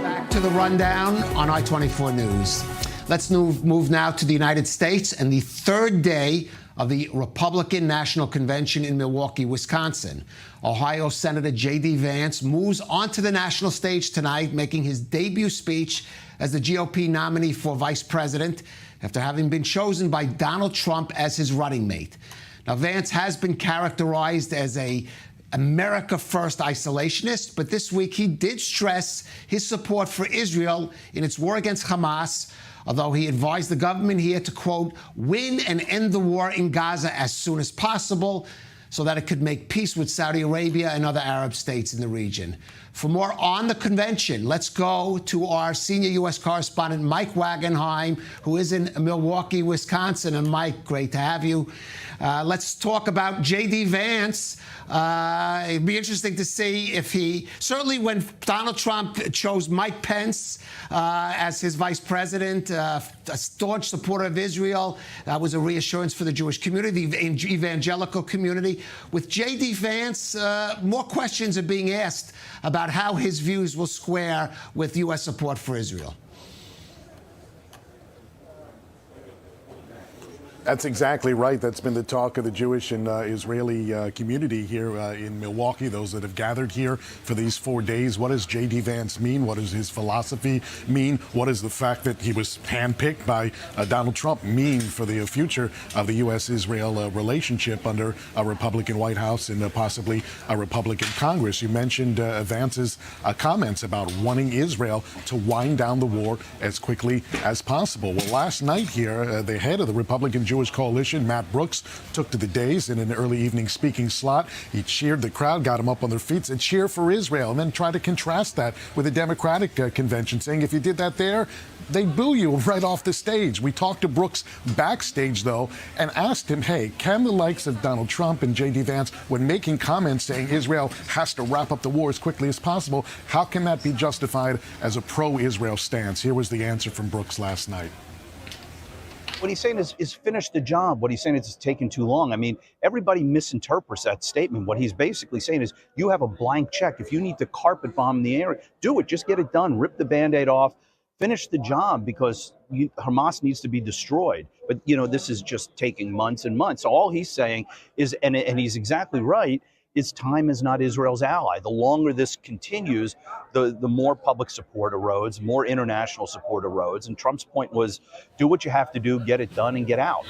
Back to the rundown on I-24 News. Let's move now to the United States and the third day of the Republican National Convention in Milwaukee, Wisconsin. Ohio Senator J.D. Vance moves onto the national stage tonight, making his debut speech as the GOP nominee for vice president after having been chosen by Donald Trump as his running mate. Now, Vance has been characterized as a America First isolationist, but this week he did stress his support for Israel in its war against Hamas, although he advised the government here to, quote, win and end the war in Gaza as soon as possible so that it could make peace with Saudi Arabia and other Arab states in the region. For more on the convention, let's go to our senior U.S. correspondent, Mike Wagenheim, who is in Milwaukee, Wisconsin. And Mike, great to have you. Let's talk about J.D. Vance. It'd be interesting to see if he, certainly when Donald Trump chose Mike Pence as his vice president, a staunch supporter of Israel, that was a reassurance for the Jewish community, the evangelical community. With J.D. Vance, more questions are being asked about how his views will square with U.S. support for Israel. That's exactly right. That's been the talk of the Jewish and Israeli community here in Milwaukee, those that have gathered here for these 4 days. What does J.D. Vance mean? What does his philosophy mean? What does the fact that he was handpicked by Donald Trump mean for the future of the U.S.-Israel relationship under a Republican White House and possibly a Republican Congress? You mentioned Vance's comments about wanting Israel to wind down the war as quickly as possible. Well, last night here, the head of the Republican Jewish Coalition, Matt Brooks, took to the dais in an early evening speaking slot. He cheered the crowd, got them up on their feet, said cheer for Israel, and then tried to contrast that with the Democratic convention, saying if you did that there, they'd boo you right off the stage. We talked to Brooks backstage, though, and asked him, hey, can the likes of Donald Trump and J.D. Vance, when making comments saying Israel has to wrap up the war as quickly as possible, how can that be justified as a pro-Israel stance? Here was the answer from Brooks last night. What he's saying is finish the job. What he's saying is it's taken too long. I mean, everybody misinterprets that statement. What he's basically saying is you have a blank check. If you need to carpet bomb the area, do it. Just get it done. Rip the Band-Aid off. Finish the job because Hamas needs to be destroyed. But, you know, this is just taking months and months. So all he's saying is, and he's exactly right, is time is not Israel's ally. The longer this continues, the more public support erodes, more international support erodes. And Trump's point was, do what you have to do, get it done, and get out.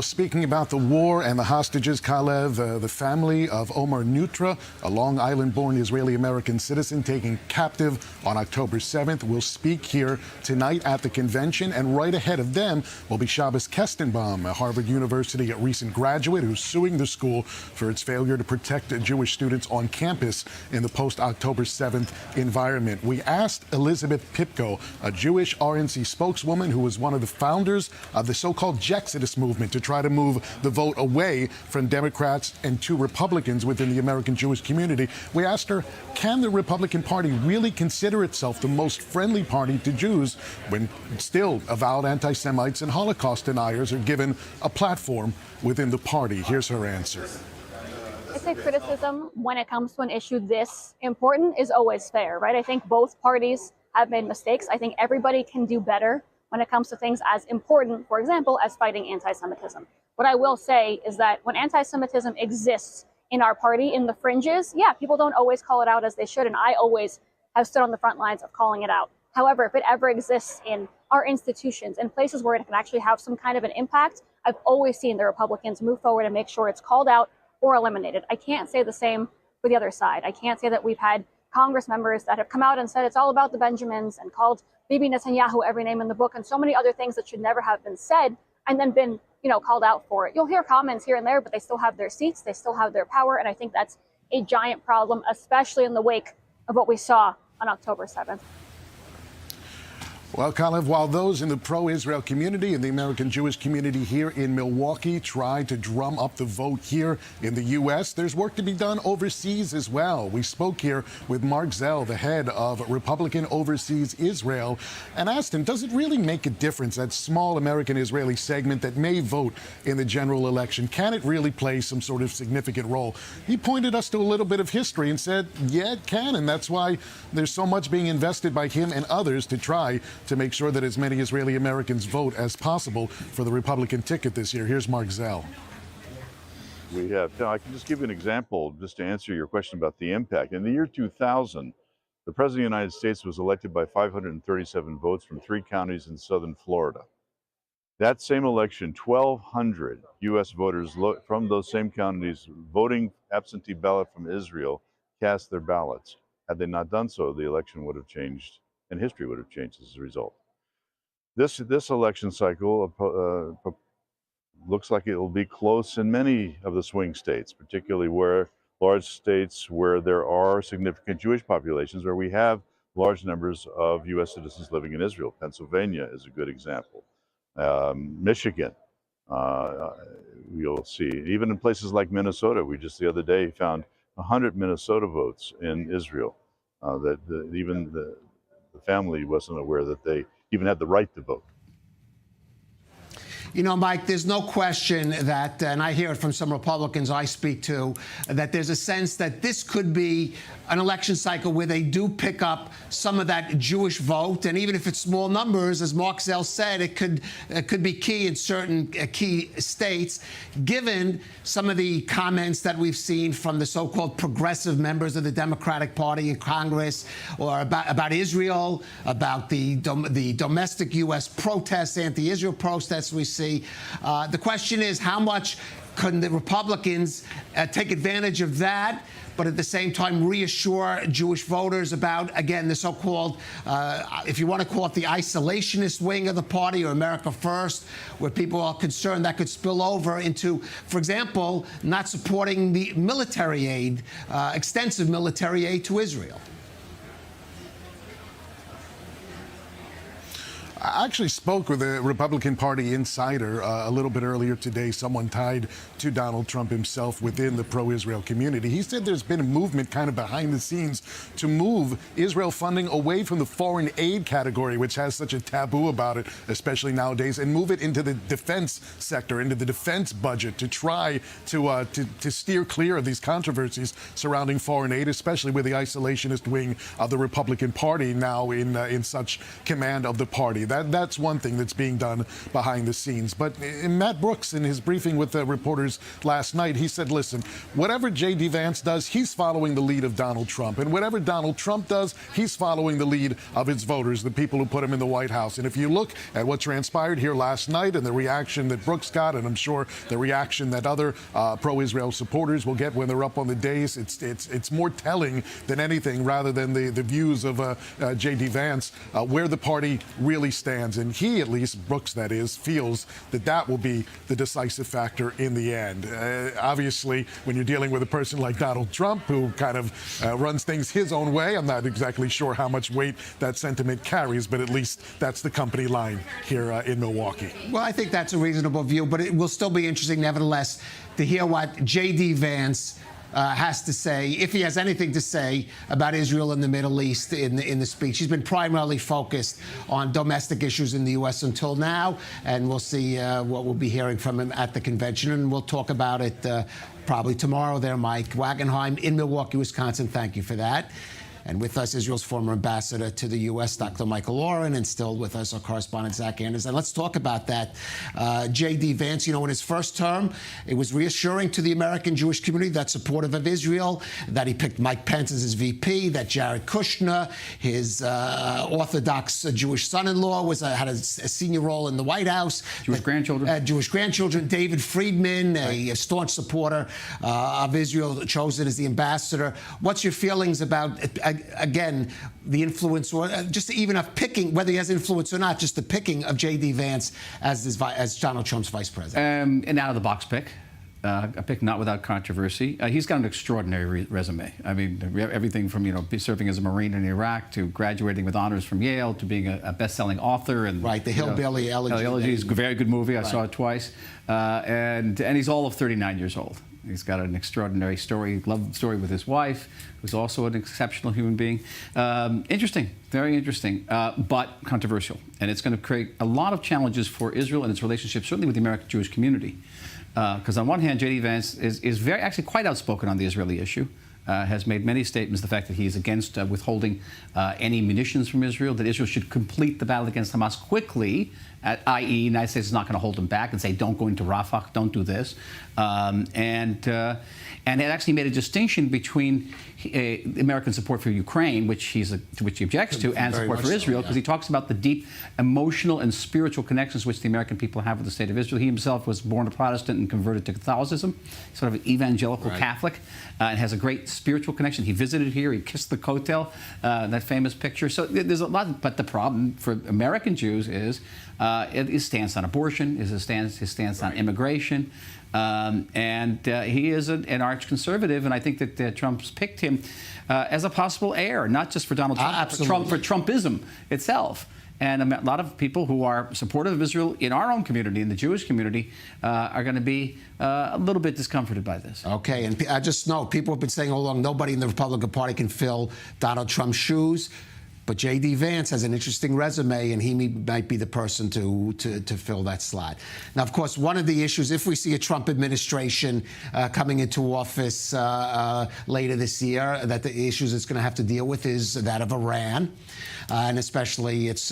Speaking about the war and the hostages, Kalev, the family of Omar Nutra, a Long Island-born Israeli-American citizen taken captive on October 7th, will speak here tonight at the convention. And right ahead of them will be Shabbos Kestenbaum, a Harvard University recent graduate who's suing the school for its failure to protect Jewish students on campus in the post-October 7th environment. We asked Elizabeth Pipko, a Jewish RNC spokeswoman who was one of the founders of the so-called Jexodus movement to to try to move the vote away from Democrats and to Republicans within the American Jewish community. We asked her, can the Republican Party really consider itself the most friendly party to Jews when still avowed anti-Semites and Holocaust deniers are given a platform within the party? Here's her answer. I'd say criticism when it comes to an issue this important is always fair, right? I think both parties have made mistakes. I think everybody can do better when it comes to things as important, for example, as fighting anti-Semitism. What I will say is that when anti-Semitism exists in our party, in the fringes, yeah, people don't always call it out as they should, and I always have stood on the front lines of calling it out. However, if it ever exists in our institutions, in places where it can actually have some kind of an impact, I've always seen the Republicans move forward and make sure it's called out or eliminated. I can't say the same for the other side. I can't say that we've had Congress members that have come out and said it's all about the Benjamins and called Bibi Netanyahu every name in the book and so many other things that should never have been said and then been, called out for it. You'll hear comments here and there, but they still have their seats, they still have their power, and I think that's a giant problem, especially in the wake of what we saw on October 7th. Well, Kalev, while those in the pro-Israel community and the American Jewish community here in Milwaukee try to drum up the vote here in the U.S., there's work to be done overseas as well. We spoke here with Mark Zell, the head of Republican Overseas Israel, and asked him, does it really make a difference, that small American-Israeli segment that may vote in the general election? Can it really play some sort of significant role? He pointed us to a little bit of history and said, yeah, it can, and that's why there's so much being invested by him and others to try to make sure that as many Israeli Americans vote as possible for the Republican ticket this year. Here's Mark Zell. We have. Now, I can just give you an example just to answer your question about the impact. In the year 2000, the President of the United States was elected by 537 votes from 3 counties in southern Florida. That same election, 1,200 U.S. voters from those same counties voting absentee ballot from Israel cast their ballots. Had they not done so, the election would have changed and history would have changed as a result. This election cycle looks like it will be close in many of the swing states, particularly where large states where there are significant Jewish populations, where we have large numbers of U.S. citizens living in Israel. Pennsylvania is a good example. Michigan, you'll see. Even in places like Minnesota, we just the other day found 100 Minnesota votes in Israel. Even the family wasn't aware that they even had the right to vote. You know, Mike, there's no question that, and I hear it from some Republicans I speak to, that there's a sense that this could be an election cycle where they do pick up some of that Jewish vote. And even if it's small numbers, as Mark Zell said, it could be key in certain key states, given some of the comments that we've seen from the so-called progressive members of the Democratic Party in Congress, or about Israel, about the domestic U.S. protests, anti-Israel protests we see. The question is, how much can the Republicans take advantage of that, but at the same time reassure Jewish voters about, again, the so-called, if you want to call it the isolationist wing of the party, or America First, where people are concerned that could spill over into, for example, not supporting the military aid, extensive military aid to Israel? I actually spoke with a Republican Party insider a little bit earlier today, someone tied to Donald Trump himself within the pro-Israel community. He said there's been a movement kind of behind the scenes to move Israel funding away from the foreign aid category, which has such a taboo about it, especially nowadays, and move it into the defense sector, into the defense budget, to try to steer clear of these controversies surrounding foreign aid, especially with the isolationist wing of the Republican Party now in such command of the party. That's one thing that's being done behind the scenes. But Matt Brooks, in his briefing with the reporters last night, he said, listen, whatever J.D. Vance does, he's following the lead of Donald Trump. And whatever Donald Trump does, he's following the lead of his voters, the people who put him in the White House. And if you look at what transpired here last night and the reaction that Brooks got, and I'm sure the reaction that other pro-Israel supporters will get when they're up on the dais, it's more telling than anything, rather than the views of J.D. Vance, where the party really stands stands. And he, at least, Brooks that is, feels that that will be the decisive factor in the end. Obviously, when you're dealing with a person like Donald Trump, who kind of runs things his own way, I'm not exactly sure how much weight that sentiment carries, but at least that's the company line here in Milwaukee. Well, I think that's a reasonable view, but it will still be interesting, nevertheless, to hear what J.D. Vance has to say, if he has anything to say about Israel and the Middle East in the speech. He's been primarily focused on domestic issues in the U.S. until now, and we'll see what we'll be hearing from him at the convention, and we'll talk about it probably tomorrow there, Mike Wagenheim in Milwaukee, Wisconsin. Thank you for that. And with us, Israel's former ambassador to the U.S., Dr. Michael Oren, and still with us, our correspondent, Zach Anderson. Let's talk about that. J.D. Vance, you know, in his first term, it was reassuring to the American Jewish community that's supportive of Israel, that he picked Mike Pence as his VP, that Jared Kushner, his Orthodox Jewish son-in-law, had a senior role in the White House. Jewish grandchildren. David Friedman, a staunch supporter of Israel, chosen as the ambassador. What's your feelings about again, the influence, or just even of picking, whether he has influence or not, just the picking of J.D. Vance as Donald Trump's vice president? An out-of-the-box pick. A pick not without controversy. He's got an extraordinary resume. I mean, everything from, serving as a Marine in Iraq to graduating with honors from Yale to being a best-selling author. And right, the Hillbilly Elegy is a very good movie. I saw it twice. And he's all of 39 years old. He's got an extraordinary story, love story with his wife, who's also an exceptional human being. Interesting, very interesting, but controversial. And it's going to create a lot of challenges for Israel and its relationship, certainly with the American Jewish community. Because on one hand, J.D. Vance is actually quite outspoken on the Israeli issue. Has made many statements, the fact that he is against withholding any munitions from Israel, that Israel should complete the battle against Hamas quickly, i.e. the United States is not going to hold them back and say, don't go into Rafah, don't do this. And it actually made a distinction between American support for Ukraine, to which he objects to, and support for Israel, because he talks about the deep emotional and spiritual connections which the American people have with the state of Israel. He himself was born a Protestant and converted to Catholicism, sort of an evangelical Catholic, and has a great spiritual connection. He visited here, he kissed the kotel, that famous picture. So there's a lot, but the problem for American Jews is his stance on abortion, his stance on immigration. He is an arch-conservative, and I think that Trump's picked him as a possible heir, not just for Donald Trump, but for Trumpism itself. And a lot of people who are supportive of Israel in our own community, in the Jewish community, are going to be a little bit discomforted by this. Okay, and I just know people have been saying all along, nobody in the Republican Party can fill Donald Trump's shoes. But J.D. Vance has an interesting resume, and he might be the person to fill that slot. Now, of course, one of the issues, if we see a Trump administration coming into office later this year, that the issues it's going to have to deal with is that of Iran, and especially its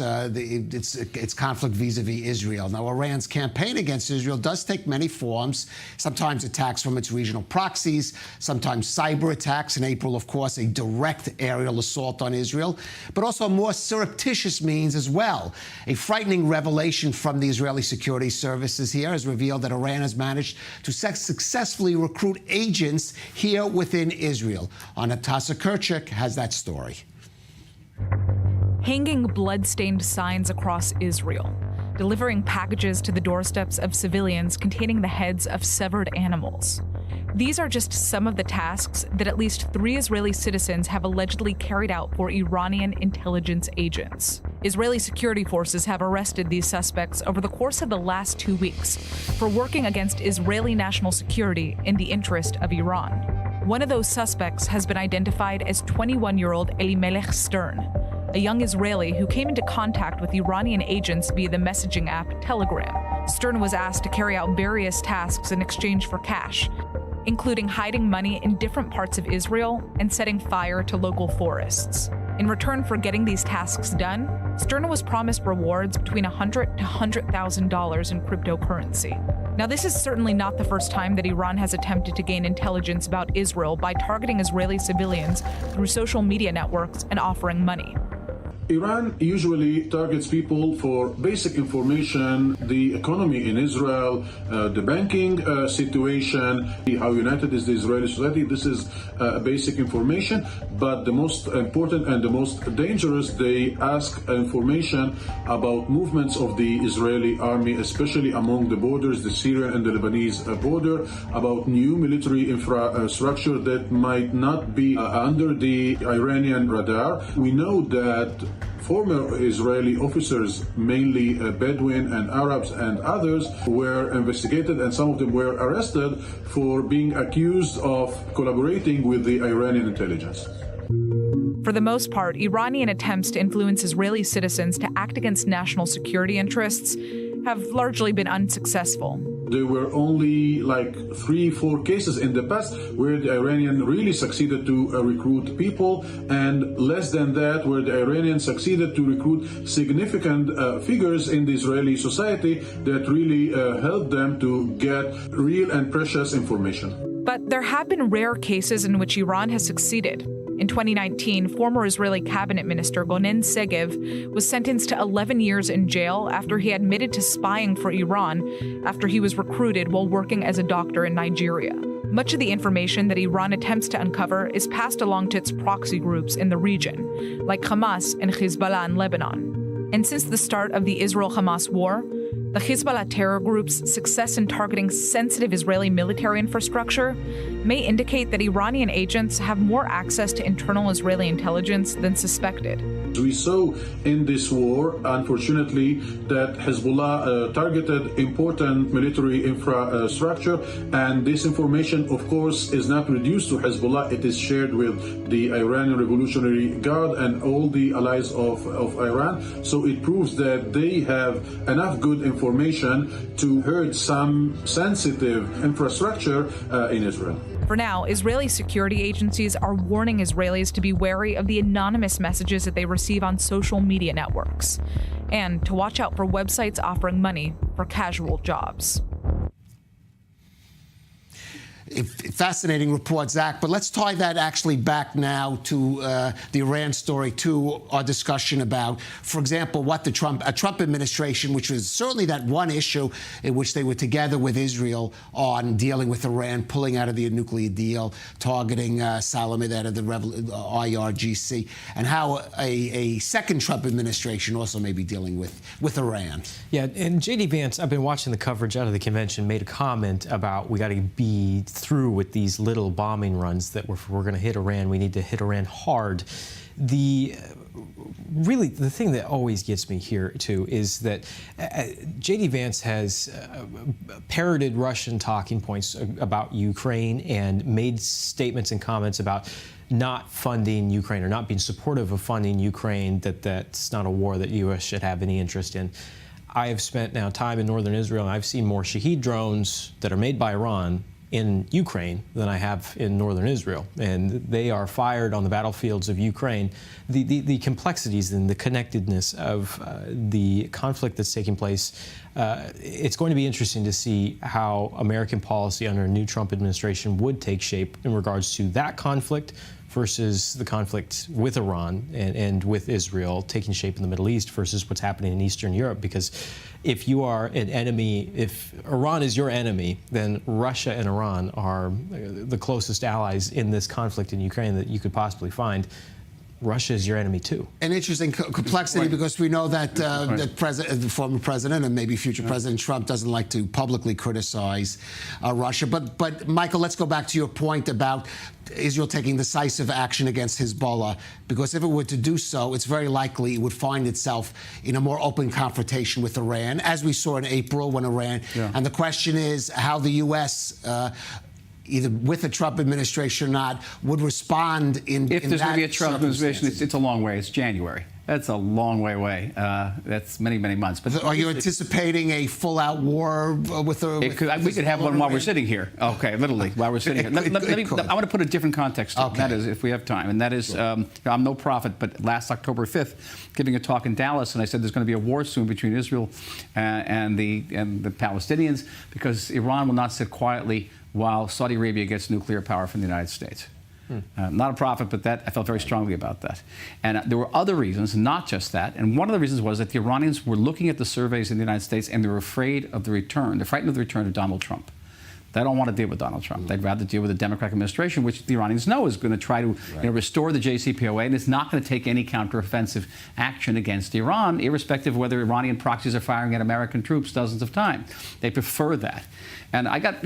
conflict vis-a-vis Israel. Now, Iran's campaign against Israel does take many forms, sometimes attacks from its regional proxies, sometimes cyber attacks. In April, of course, a direct aerial assault on Israel, but also more surreptitious means as well. A frightening revelation from the Israeli security services here has revealed that Iran has managed to successfully recruit agents here within Israel. Anatasa Kirchik has that story. Hanging blood-stained signs across Israel, delivering packages to the doorsteps of civilians containing the heads of severed animals. These are just some of the tasks that at least 3 Israeli citizens have allegedly carried out for Iranian intelligence agents. Israeli security forces have arrested these suspects over the course of the last 2 weeks for working against Israeli national security in the interest of Iran. One of those suspects has been identified as 21-year-old Elimelech Stern, a young Israeli who came into contact with Iranian agents via the messaging app Telegram. Stern was asked to carry out various tasks in exchange for cash, including hiding money in different parts of Israel and setting fire to local forests. In return for getting these tasks done, Stern was promised rewards between $100,000 to $100,000 in cryptocurrency. Now, this is certainly not the first time that Iran has attempted to gain intelligence about Israel by targeting Israeli civilians through social media networks and offering money. Iran usually targets people for basic information, the economy in Israel, the banking situation, how united is the Israeli society. This is basic information, but the most important and the most dangerous, they ask information about movements of the Israeli army, especially among the borders, the Syrian and the Lebanese border, about new military infrastructure that might not be under the Iranian radar. We know that former Israeli officers, mainly Bedouin and Arabs and others, were investigated, and some of them were arrested for being accused of collaborating with the Iranian intelligence. For the most part, Iranian attempts to influence Israeli citizens to act against national security interests have largely been unsuccessful. There were only like 3-4 cases in the past where the Iranian really succeeded to recruit people, and less than that where the Iranians succeeded to recruit significant figures in the Israeli society that really helped them to get real and precious information. But there have been rare cases in which Iran has succeeded. In 2019, former Israeli cabinet minister Gonen Segev was sentenced to 11 years in jail after he admitted to spying for Iran after he was recruited while working as a doctor in Nigeria. Much of the information that Iran attempts to uncover is passed along to its proxy groups in the region, like Hamas and Hezbollah in Lebanon. And since the start of the Israel-Hamas war, the Hezbollah terror group's success in targeting sensitive Israeli military infrastructure may indicate that Iranian agents have more access to internal Israeli intelligence than suspected. We saw in this war, unfortunately, that Hezbollah targeted important military infrastructure, and this information, of course, is not reduced to Hezbollah. It is shared with the Iranian Revolutionary Guard and all the allies of Iran. So it proves that they have enough good information to hurt some sensitive infrastructure in Israel. For now, Israeli security agencies are warning Israelis to be wary of the anonymous messages that they receive on social media networks, and to watch out for websites offering money for casual jobs. Fascinating report, Zach, but let's tie that actually back now to the Iran story, to our discussion about, for example, what the Trump administration, which was certainly that one issue in which they were together with Israel on dealing with Iran, pulling out of the nuclear deal, targeting Salameh out of the IRGC, and how a second Trump administration also may be dealing with Iran. Yeah, and J.D. Vance, I've been watching the coverage out of the convention, made a comment about we got to be through with these little bombing runs, that we're going to hit Iran, we need to hit Iran hard. Really, the thing that always gets me here, too, is that J.D. Vance has parroted Russian talking points about Ukraine and made statements and comments about not funding Ukraine or not being supportive of funding Ukraine, that's not a war that U.S. should have any interest in. I have spent now time in northern Israel, and I've seen more Shahed drones that are made by Iran in Ukraine than I have in northern Israel, and they are fired on the battlefields of Ukraine. The complexities and the connectedness of the conflict that's taking place, it's going to be interesting to see how American policy under a new Trump administration would take shape in regards to that conflict versus the conflict with Iran and with Israel taking shape in the Middle East versus what's happening in Eastern Europe. Because if you are an enemy, if Iran is your enemy, then Russia and Iran are the closest allies in this conflict in Ukraine that you could possibly find. Russia is your enemy, too. An interesting complexity, right, because we know that the former president and maybe future President Trump doesn't like to publicly criticize Russia. But Michael, let's go back to your point about Israel taking decisive action against Hezbollah, because if it were to do so, it's very likely it would find itself in a more open confrontation with Iran, as we saw in April when Iran. Yeah. And the question is how the U.S., either with the Trump administration or not, would respond in If there's going to be a Trump administration, it's a long way. It's January. That's a long way away. That's many, many months. But are you anticipating a full-out war with the? We could have one while we're sitting here. Okay, literally while we're sitting here. I want to put a different context. Okay. That is, if we have time, and that is, I'm no prophet, but last October 5th, giving a talk in Dallas, and I said there's going to be a war soon between Israel and the Palestinians, because Iran will not sit quietly while Saudi Arabia gets nuclear power from the United States. Not a prophet, but that I felt very strongly about that. And there were other reasons, not just that. And one of the reasons was that the Iranians were looking at the surveys in the United States and they were afraid of the return. They're frightened of the return of Donald Trump. They don't want to deal with Donald Trump. They'd rather deal with a Democratic administration, which the Iranians know is going to try to restore the JCPOA and is not going to take any counteroffensive action against Iran, irrespective of whether Iranian proxies are firing at American troops dozens of times. They prefer that. And I got,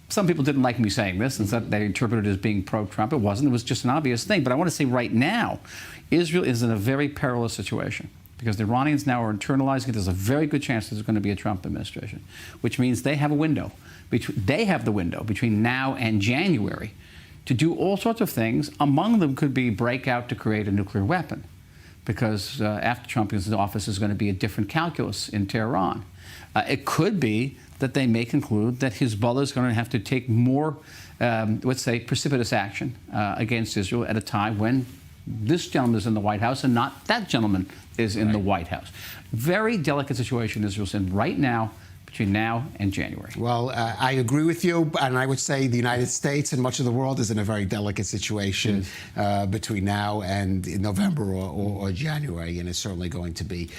some people didn't like me saying this and said they interpreted it as being pro-Trump. It wasn't. It was just an obvious thing. But I want to say right now, Israel is in a very perilous situation because the Iranians now are internalizing it. There's a very good chance there's going to be a Trump administration, which means they have a window. They have the window between now and January to do all sorts of things. Among them could be break out to create a nuclear weapon, because after Trump is in office, there's going to be a different calculus in Tehran. It could be that they may conclude that Hezbollah is going to have to take more, let's say, precipitous action against Israel at a time when this gentleman is in the White House and not that gentleman is in the White House. Very delicate situation Israel's in right now, between now and January. Well, I agree with you, and I would say the United States and much of the world is in a very delicate situation between now and November or January, and it's certainly going to be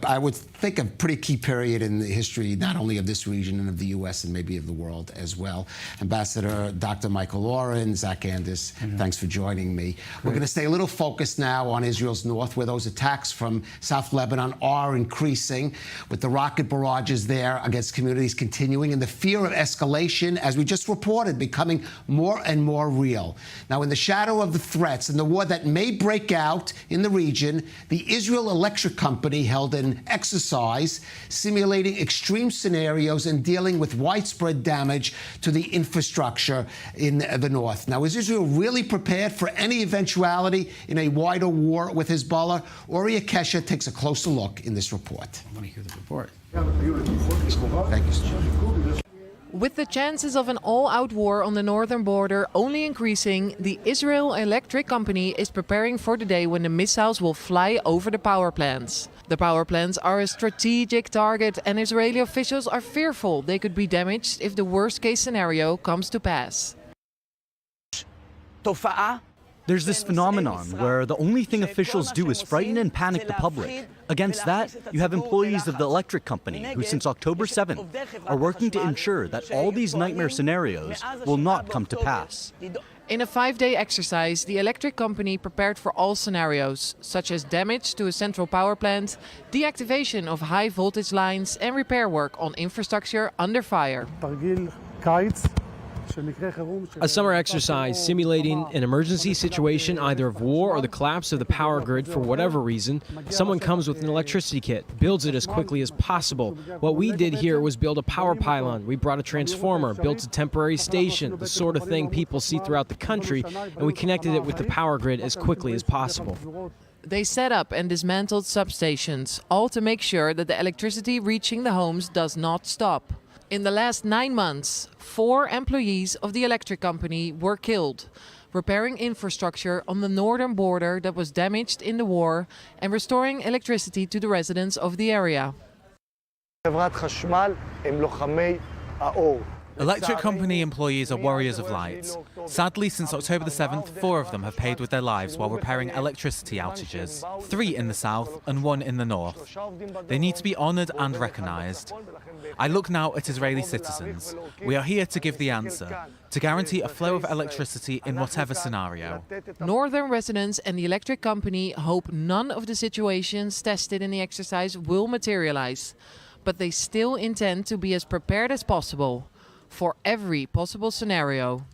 I would think a pretty key period in the history, not only of this region and of the U.S. and maybe of the world as well. Ambassador Dr. Michael Oren, Zach Andis, thanks for joining me. We're going to stay a little focused now on Israel's north, where those attacks from South Lebanon are increasing, with the rocket barrages there against communities continuing, and the fear of escalation, as we just reported, becoming more and more real. Now, in the shadow of the threats and the war that may break out in the region, the Israel Electric Company held an exercise simulating extreme scenarios and dealing with widespread damage to the infrastructure in the north. Now, is Israel really prepared for any eventuality in a wider war with Hezbollah? Ori Akesha takes a closer look in this report. I want to hear the report. Thank you, sir. With the chances of an all-out war on the northern border only increasing, the Israel Electric Company is preparing for the day when the missiles will fly over the power plants. The power plants are a strategic target, and Israeli officials are fearful they could be damaged if the worst-case scenario comes to pass. There's this phenomenon where the only thing officials do is frighten and panic the public. Against that, you have employees of the electric company who, since October 7th, are working to ensure that all these nightmare scenarios will not come to pass. In a 5-day exercise, the electric company prepared for all scenarios, such as damage to a central power plant, deactivation of high voltage lines, and repair work on infrastructure under fire. A summer exercise simulating an emergency situation, either of war or the collapse of the power grid for whatever reason. Someone comes with an electricity kit, builds it as quickly as possible. What we did here was build a power pylon. We brought a transformer, built a temporary station, the sort of thing people see throughout the country, and we connected it with the power grid as quickly as possible. They set up and dismantled substations, all to make sure that the electricity reaching the homes does not stop. In the last 9 months, 4 employees of the electric company were killed, repairing infrastructure on the northern border that was damaged in the war and restoring electricity to the residents of the area. Electric company employees are warriors of light. Sadly, since October the 7th, 4 of them have paid with their lives while repairing electricity outages, 3 in the south and 1 in the north. They need to be honoured and recognised. I look now at Israeli citizens. We are here to give the answer, to guarantee a flow of electricity in whatever scenario. Northern residents and the electric company hope none of the situations tested in the exercise will materialize, but they still intend to be as prepared as possible for every possible scenario.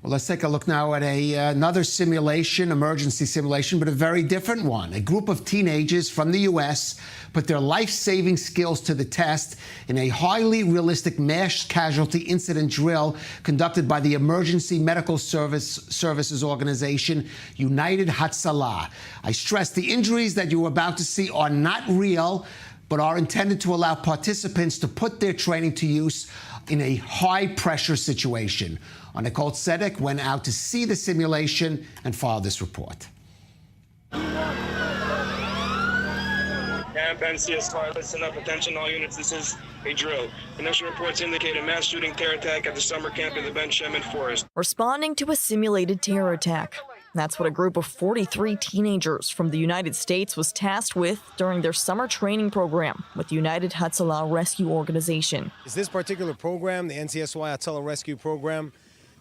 Well, let's take a look now at another simulation, emergency simulation, but a very different one. A group of teenagers from the U.S. put their life-saving skills to the test in a highly realistic mass casualty incident drill conducted by the Emergency Medical Services Organization, United Hatzalah. I stress the injuries that you're about to see are not real, but are intended to allow participants to put their training to use in a high-pressure situation. Nicole Tzedek went out to see the simulation and filed this report. AMP NCSY, listen up, attention all units, this is a drill. Initial reports indicate a mass shooting terror attack at the summer camp in the Ben Shemin forest. Responding to a simulated terror attack. That's what a group of 43 teenagers from the United States was tasked with during their summer training program with the United Hatzalah Rescue Organization. This particular program, the NCSY Hatzalah Rescue Program,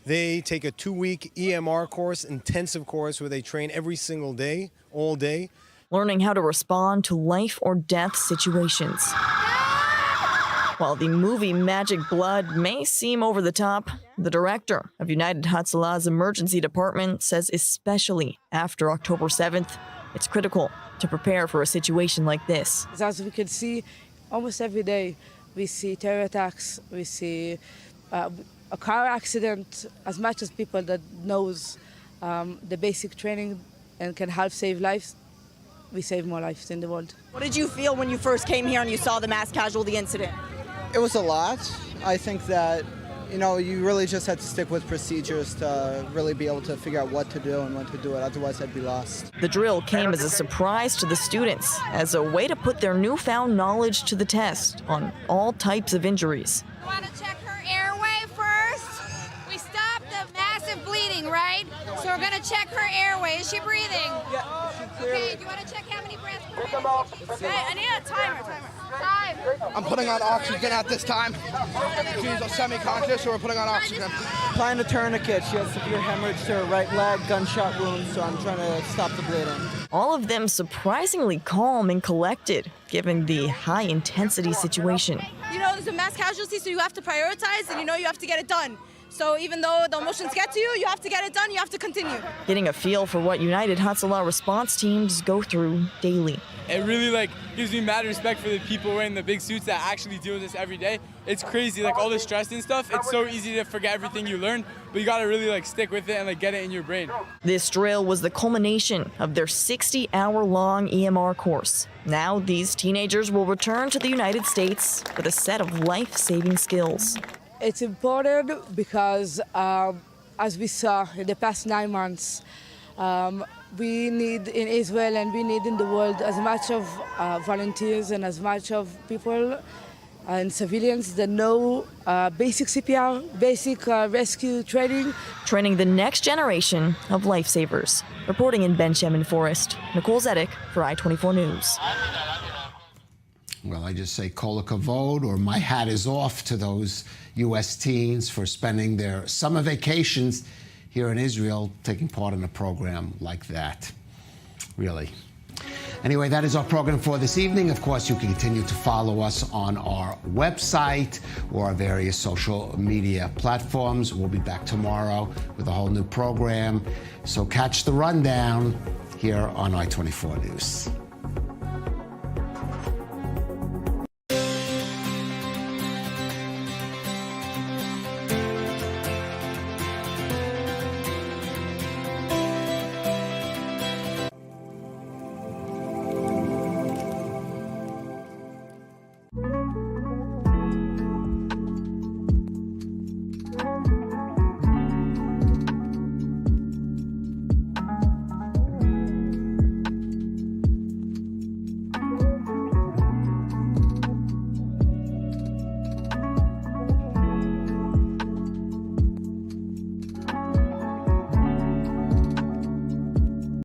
they take a 2-week EMR course, intensive course, where they train every single day, all day. Learning how to respond to life or death situations. While the movie Magic Blood may seem over the top, the director of United Hatzalah's emergency department says especially after October 7th, it's critical to prepare for a situation like this. As we can see, almost every day we see terror attacks, we see a car accident. As much as people that knows the basic training and can help save lives, we save more lives in the world. What did you feel when you first came here and you saw the mass casualty incident? It was a lot. I think that, you really just had to stick with procedures to really be able to figure out what to do and when to do it. Otherwise, I'd be lost. The drill came as a surprise to the students, as a way to put their newfound knowledge to the test on all types of injuries. You want to check her airway first? We stopped the massive bleeding, right? So we're going to check her airway. Is she breathing? Yeah, okay, do you want to check how many breaths per minute? Hey, I need a timer. Time. I'm putting on oxygen at this time. She's semi-conscious, so we're putting on oxygen. Applying a tourniquet. She has severe hemorrhage to her right leg, gunshot wound, so I'm trying to stop the bleeding. All of them surprisingly calm and collected, given the high-intensity situation. There's a mass casualty, so you have to prioritize, and you have to get it done. So even though the emotions get to you, you have to get it done, you have to continue. Getting a feel for what United Hatzalah response teams go through daily. It really gives me mad respect for the people wearing the big suits that actually deal with this every day. It's crazy, all the stress and stuff. It's so easy to forget everything you learn, but you gotta really stick with it and get it in your brain. This drill was the culmination of their 60-hour-long EMR course. Now these teenagers will return to the United States with a set of life-saving skills. It's important because, as we saw in the past 9 months, we need in Israel and we need in the world as much of volunteers and as much of people and civilians that know basic CPR, basic rescue training. Training the next generation of lifesavers. Reporting in Ben Shemin Forest, Nicole Zedek for I-24 News. Well, I just say kol hakavod, or my hat is off to those U.S. teens for spending their summer vacations here in Israel, taking part in a program like that. Really. Anyway, that is our program for this evening. Of course, you can continue to follow us on our website or our various social media platforms. We'll be back tomorrow with a whole new program. So catch the rundown here on I-24 News.